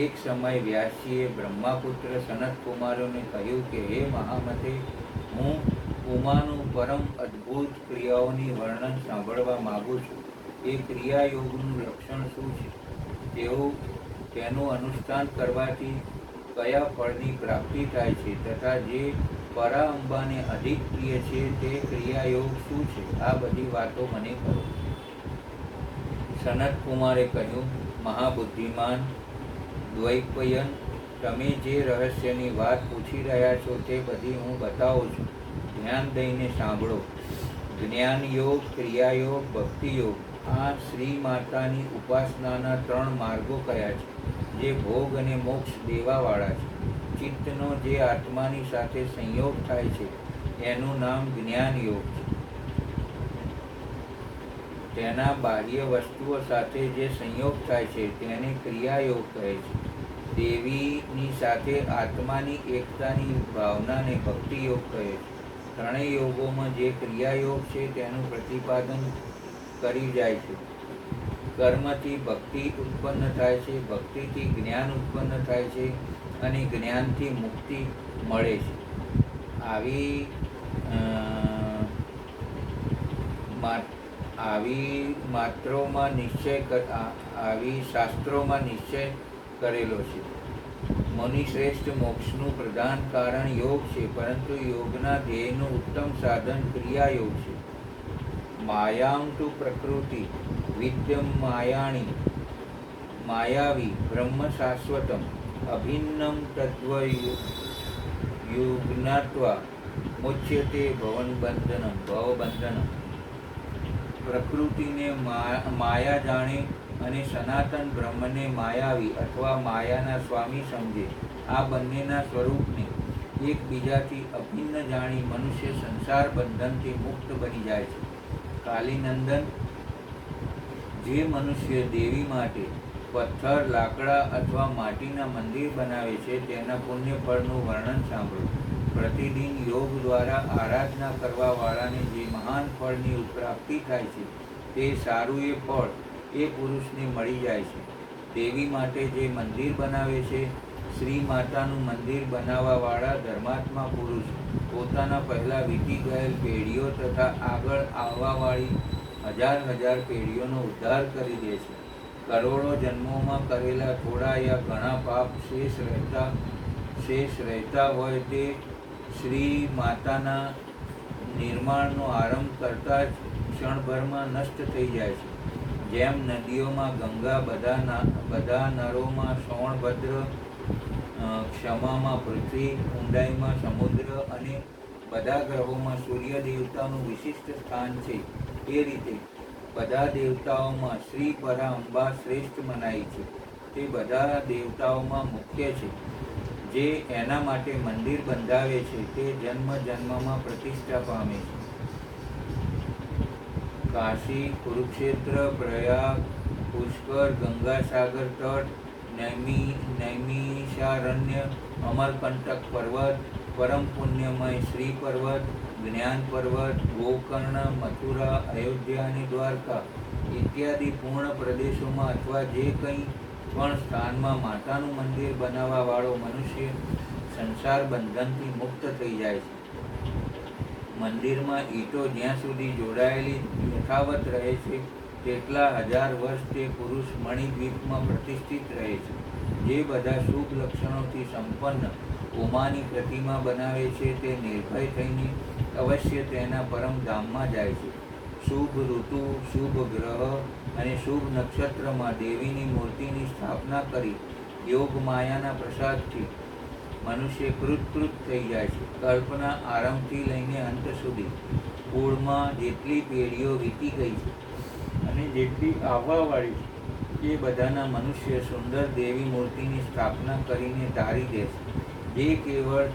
એક સમય વ્યાસજીએ બ્રહ્માપુત્ર સનત કુમારોને કહ્યું કે હે મહામતે, હું ઉમાનું પરમ અદ્ભુત ક્રિયાઓની વર્ણન સાંભળવા માગું છું. એ ક્રિયાયોગનું લક્ષણ શું છે? તેનું અનુષ્ઠાન કરવાથી કયા ફળની પ્રાપ્તિ થાય છે તથા જે પરા અંબાને અધિક પ્રિય છે તે ક્રિયાયોગ શું છે? આ બધી વાતો મને કહો. સનત કુમારે કહ્યું, મહાબુદ્ધિમાન દ્વૈપયન, તમે જે રહસ્યની વાત પૂછી રહ્યા છો તે બધી હું બતાવું છું. ધ્યાન દઈને સાંભળો. જ્ઞાનયોગ, ક્રિયાયોગ, ભક્તિયોગ, આ શ્રી માતાની ઉપાસનાના 3 માર્ગો કયા છે, જે ભોગ અને મોક્ષ દેવાવાળા છે. ચિત્તનો જે આત્માની સાથે સંયોગ થાય છે એનું નામ જ્ઞાનયોગ છે. તેના બાહ્ય વસ્તુઓ સાથે જે સંયોગ થાય છે તેને ક્રિયાયોગ કહે છે. દેવીની સાથે આત્માની એકતાની ભાવનાને ભક્તિયોગ કહે છે. ત્રણેય યોગોમાં જે ક્રિયાયોગ છે તેનું પ્રતિપાદન કરી જાય છે. કર્મથી ભક્તિ ઉત્પન્ન થાય છે, ભક્તિથી જ્ઞાન ઉત્પન્ન થાય છે અને જ્ઞાનથી મુક્તિ મળે છે. આવી શાસ્ત્રોમાં નિશ્ચય કરેલો છે. મુનિશ્રેષ્ઠ, મોક્ષનું પ્રધાન કારણ યોગ છે, પરંતુ યોગના ધ્યેયનું ઉત્તમ સાધન ક્રિયાયોગ છે. માયાં તુ પ્રકૃતિ વિદ્યમ માયાવી બ્રહ્મ શાશ્વતમ અભિન્નમ તદ્વયુગ્નાત્વા મુચ્યતે ભવબંધનમ. પ્રકૃતિને માયા જાણે અને સનાતન બ્રહ્મને માયાવી અથવા માયાના સ્વામી સમજે. આ બંનેના સ્વરૂપને એકબીજાથી અભિન્ન જાણી મનુષ્ય સંસાર બંધનથી મુક્ત બની જાય છે. કાલીનંદન, જે મનુષ્ય દેવી માટે પથ્થર, લાકડા અથવા માટીના મંદિર બનાવે છે તેના પુણ્ય ફળનું વર્ણન સાંભળો. પ્રતિદિન યોગ દ્વારા આરાધના કરવાવાળાને જે મહાન ફળની પ્રાપ્તિ થાય છે તે સારું એ ફળ એ પુરુષને મળી જાય છે. દેવી માટે જે મંદિર બનાવે છે, શ્રી માતાનું મંદિર બનાવવાવાળા ધર્માત્મા પુરુષ પોતાના પહેલાં વીતી ગયેલ પેઢીઓ તથા આગળ આવવાવાળી હજાર પેઢીઓનો ઉદ્ધાર કરી દે છે. કરોડો જન્મોમાં કરેલા થોડા યા ઘણા પાપ શેષ રહેતા હોય તે શ્રી માતાના નિર્માણનો આરંભ કરતા જ ક્ષણભરમાં નષ્ટ થઈ જાય છે. જેમ નદીઓમાં ગંગા, બધા નરોમાં સોણભદ્ર, ક્ષમામાં પૃથ્વી, ઊંડાઈમાં સમુદ્ર અને બધા ગ્રહોમાં સૂર્ય દેવતાનું વિશિષ્ટ સ્થાન છે, એ રીતે બધા દેવતાઓમાં શ્રી પરા અંબા શ્રેષ્ઠ મનાય છે. તે બધા દેવતાઓમાં મુખ્ય છે. જે એના માટે મંદિર બંધાવે છે તે જન્મ જન્મમાં પ્રતિષ્ઠા પામે છે. કાશી, કુરુક્ષેત્ર, પ્રયાગ, પુષ્કર, ગંગાસાગર તટ, નૈમિષારણ્ય, અમરકંટક પર્વત, પરમ પુણ્યમય શ્રી પર્વત, જ્ઞાન પર્વત, ગોકર્ણ, મથુરા, અયોધ્યા અને દ્વારકા ઇત્યાદિ પૂર્ણ પ્રદેશોમાં અથવા જે કંઈ પણ સ્થાનમાં માતાનું મંદિર બનાવવા વાળો મનુષ્ય સંસાર બંધનથી મુક્ત થઈ જાય છે. મંદિરમાં ઈંટો જ્યાં સુધી જોડાયેલી યથાવત રહે છે તેટલા હજાર વર્ષ તે પુરુષ મણિદ્વીપમાં પ્રતિષ્ઠિત રહે છે. જે બધા શુભ લક્ષણોથી સંપન્ન ઉમાની પ્રતિમા બનાવે છે તે નિર્ભય થઈને અવશ્ય તેના પરમ ધામમાં જાય છે. શુભ ઋતુ, શુભ ગ્રહ અને શુભ નક્ષત્રમાં દેવીની મૂર્તિની સ્થાપના કરી યોગ માયાના પ્રસાદથી મનુષ્ય કૃત થઈ જાય છે. કલ્પના આરંભથી લઈને અંત સુધી કુળમાં જેટલી પેઢીઓ વીતી ગઈ છે અને જેટલી આવવાવાળી છે એ બધાના મનુષ્ય સુંદર દેવી મૂર્તિની સ્થાપના કરીને તારી દે છે. જે કેવળ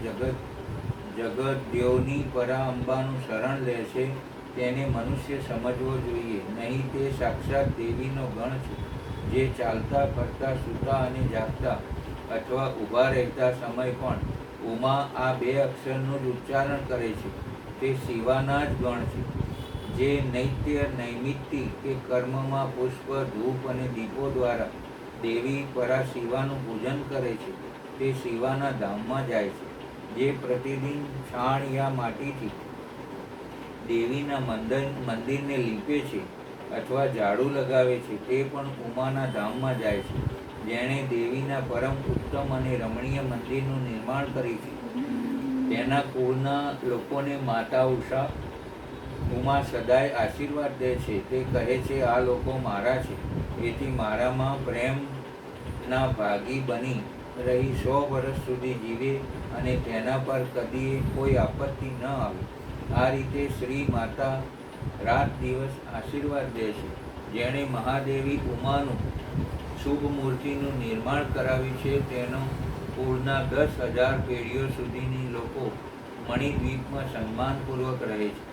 જગદ્યોની પરા અંબાનું શરણ લે છે તેને મનુષ્ય સમજવો જોઈએ, નહીં તે સાક્ષાત દેવીનો ગણ છે. જે ચાલતા, ફરતા, સૂતા અને જાગતા અથવા ઊભા રહેતા સમય પણ ઉમા આ બે અક્ષરનું જ ઉચ્ચારણ કરે છે તે શિવાના જ ગણ છે. જે નૈમિત્તિ કે કર્મમાં પુષ્પ, ધૂપ અને દીપો દ્વારા દેવી પરા શિવાનું પૂજન કરે છે તે શિવાના ધામમાં જાય છે. જે પ્રતિદિન છાણ યા માટીથી દેવીના મંદિરને લીપે છે અથવા ઝાડુ લગાવે છે તે પણ ઉમાના ધામમાં જાય છે. જેણે દેવીના પરમ ઉત્તમ અને રમણીય મંદિરનું નિર્માણ કર્યું છે તેના કુળના લોકોને માતા ઉમા સદાય આશીર્વાદ દે છે. તે કહે છે, આ લોકો મારા છે, એથી મારામાં પ્રેમના ભાગી બની રહી 100 વર્ષ સુધી જીવે અને તેના પર કદી કોઈ આપત્તિ ન આવે. આ રીતે શ્રી માતા રાત દિવસ આશીર્વાદ દે છે. જેણે મહાદેવી ઉમાનું શુભ મૂર્તિનું નિર્માણ કરાવ્યું છે તેનો કુળના 10,000 પેઢીઓ સુધીની લોકો મણિદ્વીપમાં સન્માનપૂર્વક રહે છે.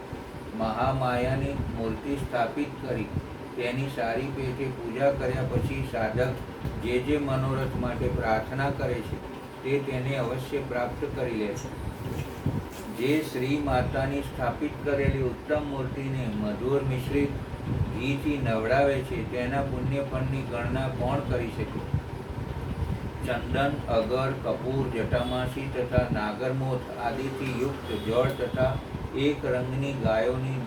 મહામાયાની મૂર્તિ સ્થાપિત કરી તેની સારી પેટે પૂજા કર્યા પછી સાધક જે મનોરથ માટે પ્રાર્થના કરે છે તે તેને અવશ્ય પ્રાપ્ત કરી લે છે. જે શ્રી માતાની સ્થાપિત કરેલી ઉત્તમ મૂર્તિને મધુર મિશ્રિત ઘીથી નવડાવે છે તેના પુણ્ય ફળની ગણના કોણ કરી શકે? ચંદન, અગર, કપૂર, જટામાસી તથા નાગરમોથ આદિથી યુક્ત જળ તથા એક રંગની ગાયોની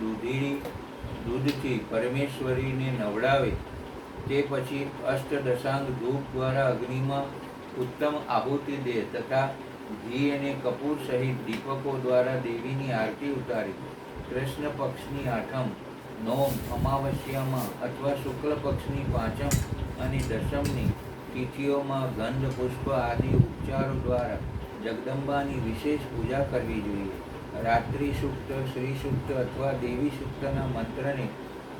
દૂધથી પરમેશ્વરીને નવડાવે તે પછી અષ્ટદશાંગ ધૂપ દ્વારા અગ્નિમાં ઉત્તમ આહુતિ દે તથા ઘી અને કપૂર સહિત દીપકો દ્વારા દેવીની આરતી ઉતારી કૃષ્ણ પક્ષની આઠમ, નોમ, અમાવસ્યામાં અથવા શુક્લ પક્ષની પાંચમ અને દશમની તિથિઓમાં ગંધ, પુષ્પ આદિ ઉપચારો દ્વારા જગદંબાની વિશેષ પૂજા કરવી જોઈએ. રાત્રિ સૂક્ત, શ્રી સૂક્ત અથવા દેવી સૂક્તના મંત્રને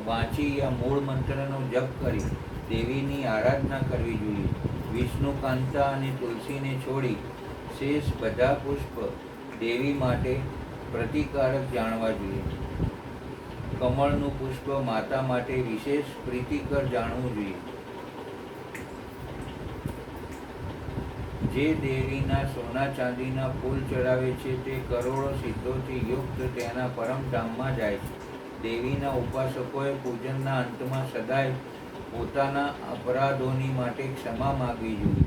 વાંચી યા મૂળ મંત્રનો જપ કરી દેવીની આરાધના કરવી જોઈએ. વિષ્ણુકાંતા અને તુલસીને છોડી શેષ બધા પુષ્પ દેવી માટે પ્રતિકારક જાણવા જોઈએ. કમળનું પુષ્પ માતા માટે વિશેષ પ્રીતિકર જાણવું જોઈએ. જે દેવીના સોના ચાંદીના ફૂલ ચડાવે છે તે કરોડો સિદ્ધોથી યુક્ત તેના પરમધામમાં જાય છે. દેવીના ઉપાસકોએ પૂજનના અંતમાં સદાય પોતાના અપરાધોની માટે ક્ષમા માગવી જોઈએ.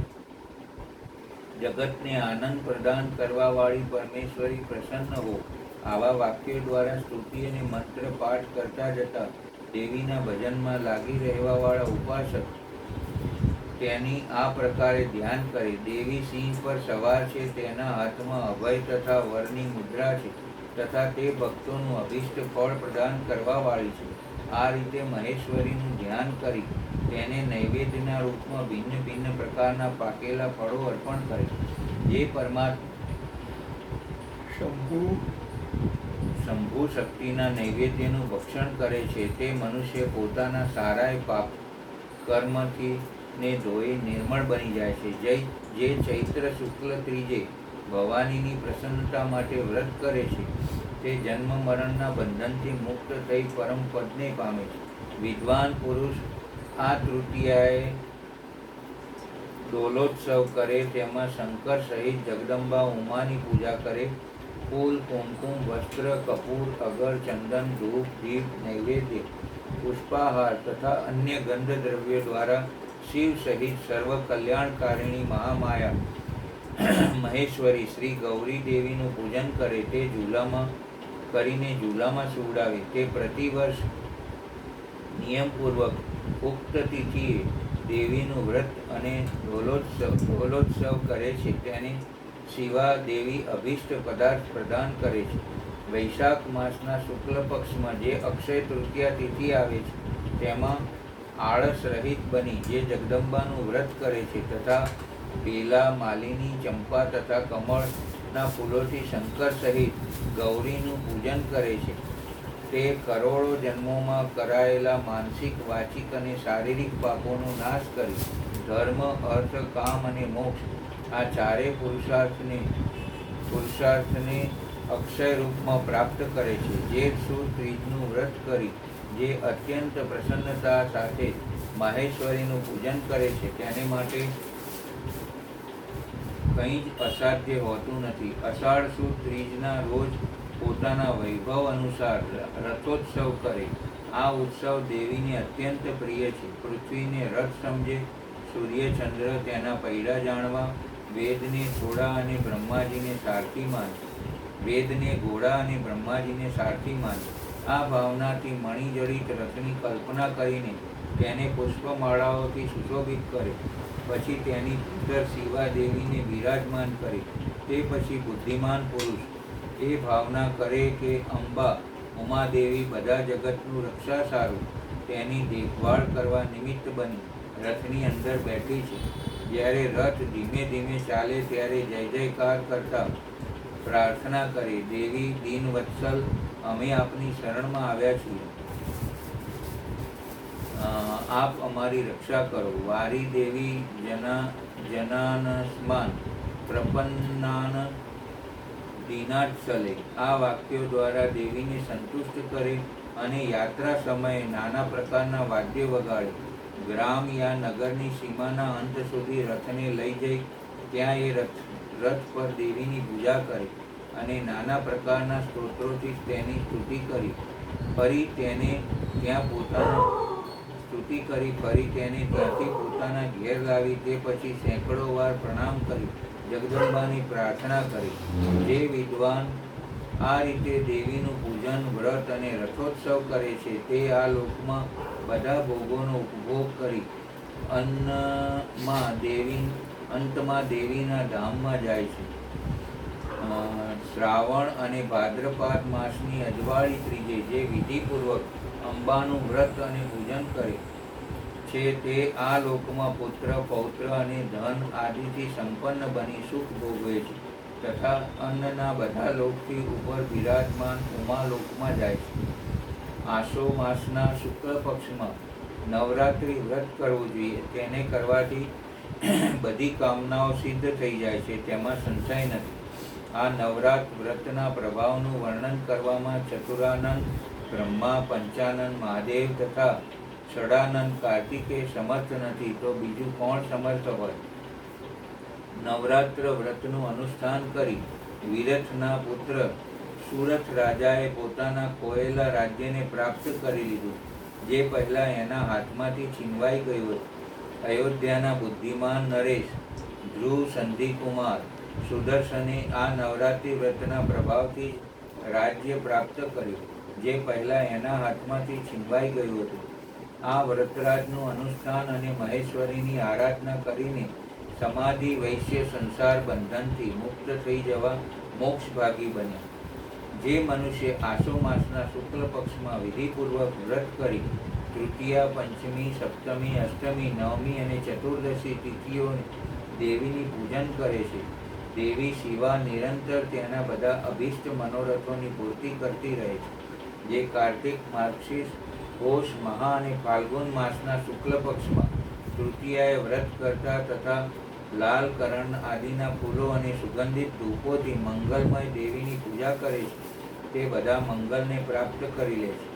જગતને આનંદ પ્રદાન કરવાવાળી પરમેશ્વરી પ્રસન્ન હો આવા વાક્યો દ્વારા સ્તુતિ અને મંત્ર પાઠ કરતા જતા દેવીના ભજનમાં લાગી રહેવાવાળા ઉપાસક તેની આ પ્રકારે ધ્યાન કરે. દેવી સિંહ પર સવાર છે, તેના હાથમાં અભય તથા વરની મુદ્રા છે તથા તે ભક્તોનું અભિષ્ટ ફળ પ્રદાન કરવાવાળી છે. આ રીતે મહેશ્વરીનું ધ્યાન કરી તેને નૈવેદ્યના રૂપમાં ભિન્ન ભિન્ન પ્રકારના પાકેલા ફળો અર્પણ કરે. જે પરમાત્મા શંભુ શક્તિના નૈવેદ્યનું ભક્ષણ કરે છે તે મનુષ્ય પોતાના સારાય પાપ કર્મથી ને ધોઈ નિર્મળ બની જાય છે. જે ચૈત્ર શુક્લ ત્રીજે ભવાનીની પ્રસન્નતા માટે વ્રત કરે છે તે જન્મ મરણના બંધનથી મુક્ત થઈ પરમ પદને પામે છે. વિદ્વાન પુરુષ આ તૃતીયાએ ડોલોત્સવ કરે, તેમાં શંકર સહિત જગદંબા ઉમાની પૂજા કરે. ફૂલ, કુમકુમ, વસ્ત્ર, કપૂર, અગર, ચંદન, ધૂપ, દીપ, નૈવેદ્ય, પુષ્પાહાર તથા અન્ય ગંધ દ્રવ્યો દ્વારા શિવ સહિત સર્વ કલ્યાણકારિણી મહામાયા મહેશ્વરી શ્રી ગૌરી દેવીનું પૂજન કરે. તે ઝૂલામાં સુવડાવે. તે પ્રતિવર્ષ નિયમપૂર્વક ઉક્ત તિથિએ દેવીનું વ્રત અને ડોલોત્સવ કરે છે. તેને શિવા દેવી અભિષ્ટ પદાર્થ પ્રદાન કરે છે. વૈશાખ માસના શુક્લ પક્ષમાં જે અક્ષય તૃતીયા તિથિ આવે છે તેમાં આળસ રહિત બની જે જગદંબાનું વ્રત કરે છે તથા બેલા, માલિની, ચંપા તથા કમળના ફૂલોથી શંકર સહિત ગૌરીનું પૂજન કરે છે તે કરોડો જન્મોમાં કરાયેલા માનસિક, વાચિક અને શારીરિક પાપોનો નાશ કરી ધર્મ, અર્થ, કામ અને મોક્ષ આ ચારે પુરુષાર્થને અક્ષય રૂપમાં પ્રાપ્ત કરે છે. જે સુદ ત્રીજનું વ્રત કરી જે અત્યંત પ્રસન્નતા સાથે માહેશ્વરીનું પૂજન કરે છે તેને માટે કંઈ જ અસાધ્ય હોતું નથી. અષાઢ સુદ ત્રીજના રોજ પોતાના વૈભવ અનુસાર રથોત્સવ કરે. આ ઉત્સવ દેવીને અત્યંત પ્રિય છે. પૃથ્વીને રથ સમજે, સૂર્ય ચંદ્ર તેના પૈડા જાણવા, વેદને ઘોડા અને બ્રહ્માજીને સારથી માને. આ ભાવનાથી મણિજડિત રથની કલ્પના કરીને તેને પુષ્પમાળાઓથી સુશોભિત કરે. પછી તેની પુત્ર શિવા દેવીને બિરાજમાન કરે. તે પછી બુદ્ધિમાન પુરુષ એ ભાવના કરે કે અંબા ઉમાદેવી બધા જગતનું રક્ષા સારું તેની દેખભાળ કરવા નિમિત્ત બની રથની અંદર બેઠી છે. જ્યારે રથ ધીમે ધીમે ચાલે ત્યારે જય જયકાર કરતા પ્રાર્થના કરે, દેવી દીનવત્સલ, અમે આપની શરણમાં આવ્યા છીએ, આપ અમારી રક્ષા કરો. વારી દેવી જનાનસ્માન પ્રપન્નાન દીનાત્સલે. આ વાક્યો દ્વારા દેવીને સંતુષ્ટ કરે અને યાત્રા સમયે નાના પ્રકારના વાદ્ય વગાડે. ગ્રામ યા નગરની સીમાના અંત સુધી રથને લઈ જઈ ત્યાં એ રથ પર દેવીની પૂજા કરે અને નાના પ્રકારના સ્તોત્રોથી તેની સ્તુતિ કરી ફરી તેને ત્યાંથી પોતાના ઘેર લાવી તે પછી સેંકડો વાર પ્રણામ કરી જગદંબાની પ્રાર્થના કરી. જે વિદ્વાન આ રીતે દેવીનું પૂજન, વ્રત અને રથોત્સવ કરે છે તે આ લોકમાં બધા ભોગોનો ઉપભોગ કરી અંતમાં દેવીના ધામમાં જાય છે. શ્રાવણ અને ભાદ્રપદ માસની અજવાળી ત્રીજે જે વિધિપૂર્વક અંબાનું વ્રત અને પૂજન કરે છે તે આ લોકમાં પુત્ર, પૌત્ર અને ધન આદિથી સંપન્ન બની સુખ ભોગવે છે તથા અન્નના બધા લોકથી ઉપર બિરાજમાન ઉમાલોકમાં જાય છે. આસો માસના શુક્લ પક્ષમાં નવરાત્રિ વ્રત કરવું જોઈએ. તેને કરવાથી બધી કામનાઓ સિદ્ધ થઈ જાય છે, તેમાં સંશય નથી. આ નવરાત્ર વ્રતના પ્રભાવનું વર્ણન કરવામાં ચતુરાનંદ, બ્રહ્મા, પંચાનંદ, મહાદેવ તથા ષડાનંદ કાર્તિકે સમર્થ નથી તો બીજું કોણ સમર્થ હોય? નવરાત્ર વ્રતનું અનુષ્ઠાન કરી વિરથના પુત્ર સુરથ રાજાએ પોતાના ખોયેલા રાજ્યને પ્રાપ્ત કરી લીધું, જે પહેલા એના હાથમાંથી છીનવાઈ ગયું હતું. અયોધ્યાના બુદ્ધિમાન નરેશ, ધ્રુવ સંધિકુમાર સુદર્શને આ નવરાત્રિ વ્રતના પ્રભાવથી રાજ્ય પ્રાપ્ત કર્યું, જે પહેલા એના હાથમાંથી છીનવાઈ ગયું હતું. આ વ્રતરાજનું અનુષ્ઠાન અને મહેશ્વરીની આરાધના કરીને સમાધિ વૈશ્ય સંસાર બંધનથી મુક્ત થઈ જવા મોક્ષ ભાગી બન્યા. જે મનુષ્ય આસો માસના શુક્લ પક્ષમાં વિધિપૂર્વક વ્રત કરી તૃતીયા, પંચમી, સપ્તમી, અષ્ટમી, નવમી અને ચતુર્દશી તિથિઓ દેવીની પૂજન કરે છે, દેવી શિવા નિરંતર તેના બધા અભિષ્ટ મનોરથોની પૂર્તિ કરતી રહે છે. જે કાર્તિક, માર્ગશીર્ષ, પોષ, મહા અને ફાલ્ગુન માસના શુક્લ પક્ષમાં તૃતીયાએ વ્રત કરતા તથા લાલ, કરણ આદિના ફૂલો અને સુગંધિત ધૂપોથી મંગલમય દેવીની પૂજા કરે છે, તે બધા મંગલને પ્રાપ્ત કરી લે છે.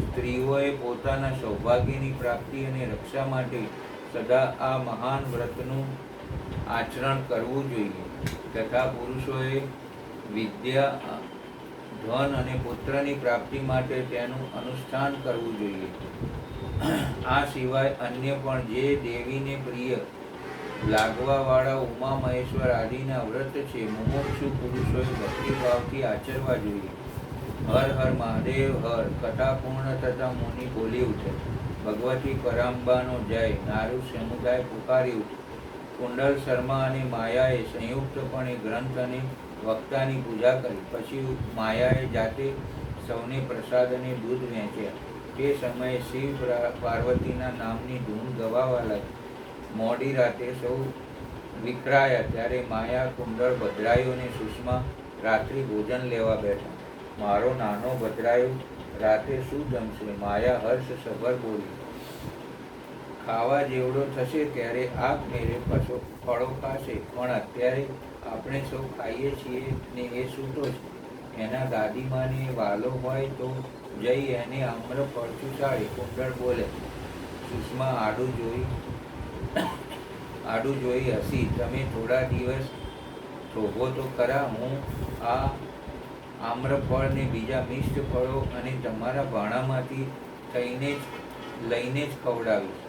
સ્ત્રીઓએ પોતાના સૌભાગ્યની પ્રાપ્તિ અને રક્ષા માટે સદા આ મહાન વ્રતનું આચરણ કરવું જોઈએ તથા પુરુષોએ વિદ્યા, ધન અને પુત્રની પ્રાપ્તિ માટે તેનું અનુષ્ઠાન કરવું જોઈએ. આ સિવાય અન્ય પણ જે દેવીને પ્રિય લાગવાવાળા ઉમા મહેશ્વર આદિના વ્રત છે, મુમુક્ષુ પુરુષોએ ભક્તિભાવથી આચરવા જોઈએ. હર હર મહાદેવ હર. કથા પૂર્ણ થતા મુનિ બોલી ઉઠે, ભગવતી પરાંબાનો જય. નારુ સમુદાય પુકારી ઉઠે. કુંડલ શર્મા અને માયાએ સંયુક્તપણે ગ્રંથ અને વક્તાની પૂજા કરી. પછી માયાએ જાતે સૌને પ્રસાદ અને દૂધ વહેંચ્યા. તે સમયે શિવ પાર્વતીના નામની ધૂન ગવાવા લાગી. મોડી રાતે સૌ વિખરાયા ત્યારે માયા, કુંડળ, ભદ્રાયુ અને સુષ્મા રાત્રિ ભોજન લેવા બેઠા. મારો નાનો ભદ્રાયુ રાતે શું જમશે? માયા હર્ષ સભર બોલી. ખાવા જેવડો થશે ત્યારે આપ મેરે ફળો ખાશે, પણ અત્યારે આપણે સૌ ખાઈએ છીએ ને એ સૂતો છે. એના દાદીમાને વાલો હોય તો જઈ એને આમ્ર ફળ ચૂસાડે. કુંડળ બોલે. સુષ્મા આડું જોઈ હસી. તમે થોડા દિવસ થોભો તો ખરા, હું આ આમ્રફળ ને બીજા મિષ્ટ ફળો અને તમારા ભાણામાંથી લઈને જ ખવડાવીશ.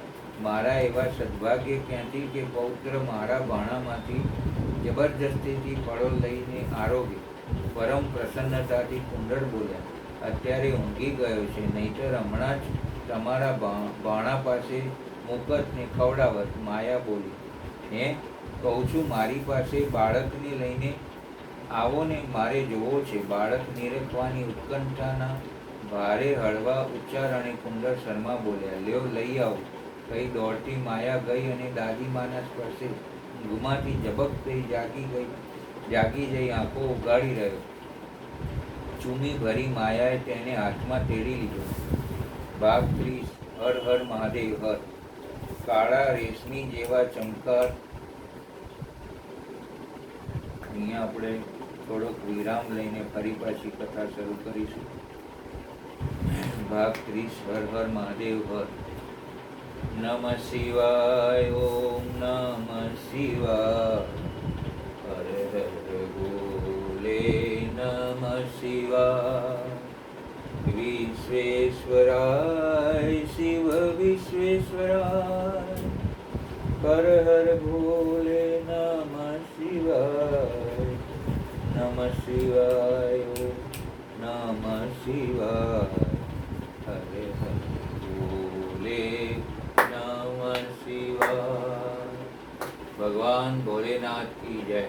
મારા એવા સદભાગ્ય ક્યાંથી કે પૌત્ર મારા ભાણામાંથી જબરજસ્તીથી ફળો લઈને આરોગે. પરમ પ્રસન્નતાથી કુંડળ બોલ્યા, અત્યારે ઊંઘી ગયો છે, નહીંતર હમણાં જ તમારા ભાણા પાસે મુકત ને ખવડાવત. માયા બોલી, હે કહું છું, મારી પાસે બાળકને લઈને આવો ને, મારે જોવો છે. બાળક નિરખવાની ઉત્કંઠાના ભારે હળવા ઉચ્ચારણે કુંડળ શર્મા બોલ્યા, લ્યો લઈ આવો. કઈ દોડતી માયા ગઈ અને દાદીમાના સ્પર્શે ઊંઘમાંથી ઝબક થઈ જાગી જઈ આંખો ઉગાડી રહ્યો. ચૂમી ભરી માયાએ તેને હાથમાં તેડી લીધો. ભાગ 30. હર હર મહાદેવ હર. કાળા રેશમી જેવા ચમકાર. અહીંયા આપણે થોડોક વિરામ લઈને ફરી પાછી કથા શરૂ કરીશું. ભાગ 30. હર હર મહાદેવ હર. નમઃ શિવાય. ઓમ નમઃ શિવાય. હર હર બોલે. નમઃ શિવાય. વિશ્વેશ્વરાય શિવ વિશ્વેશ્વરાય. હર હર ભોલે. નમઃ શિવાય. નમઃ શિવાય. નમઃ શિવાય. હરે હર ભોલે. નમઃ શિવાય. ભગવાન ભોલેનાથ की जय.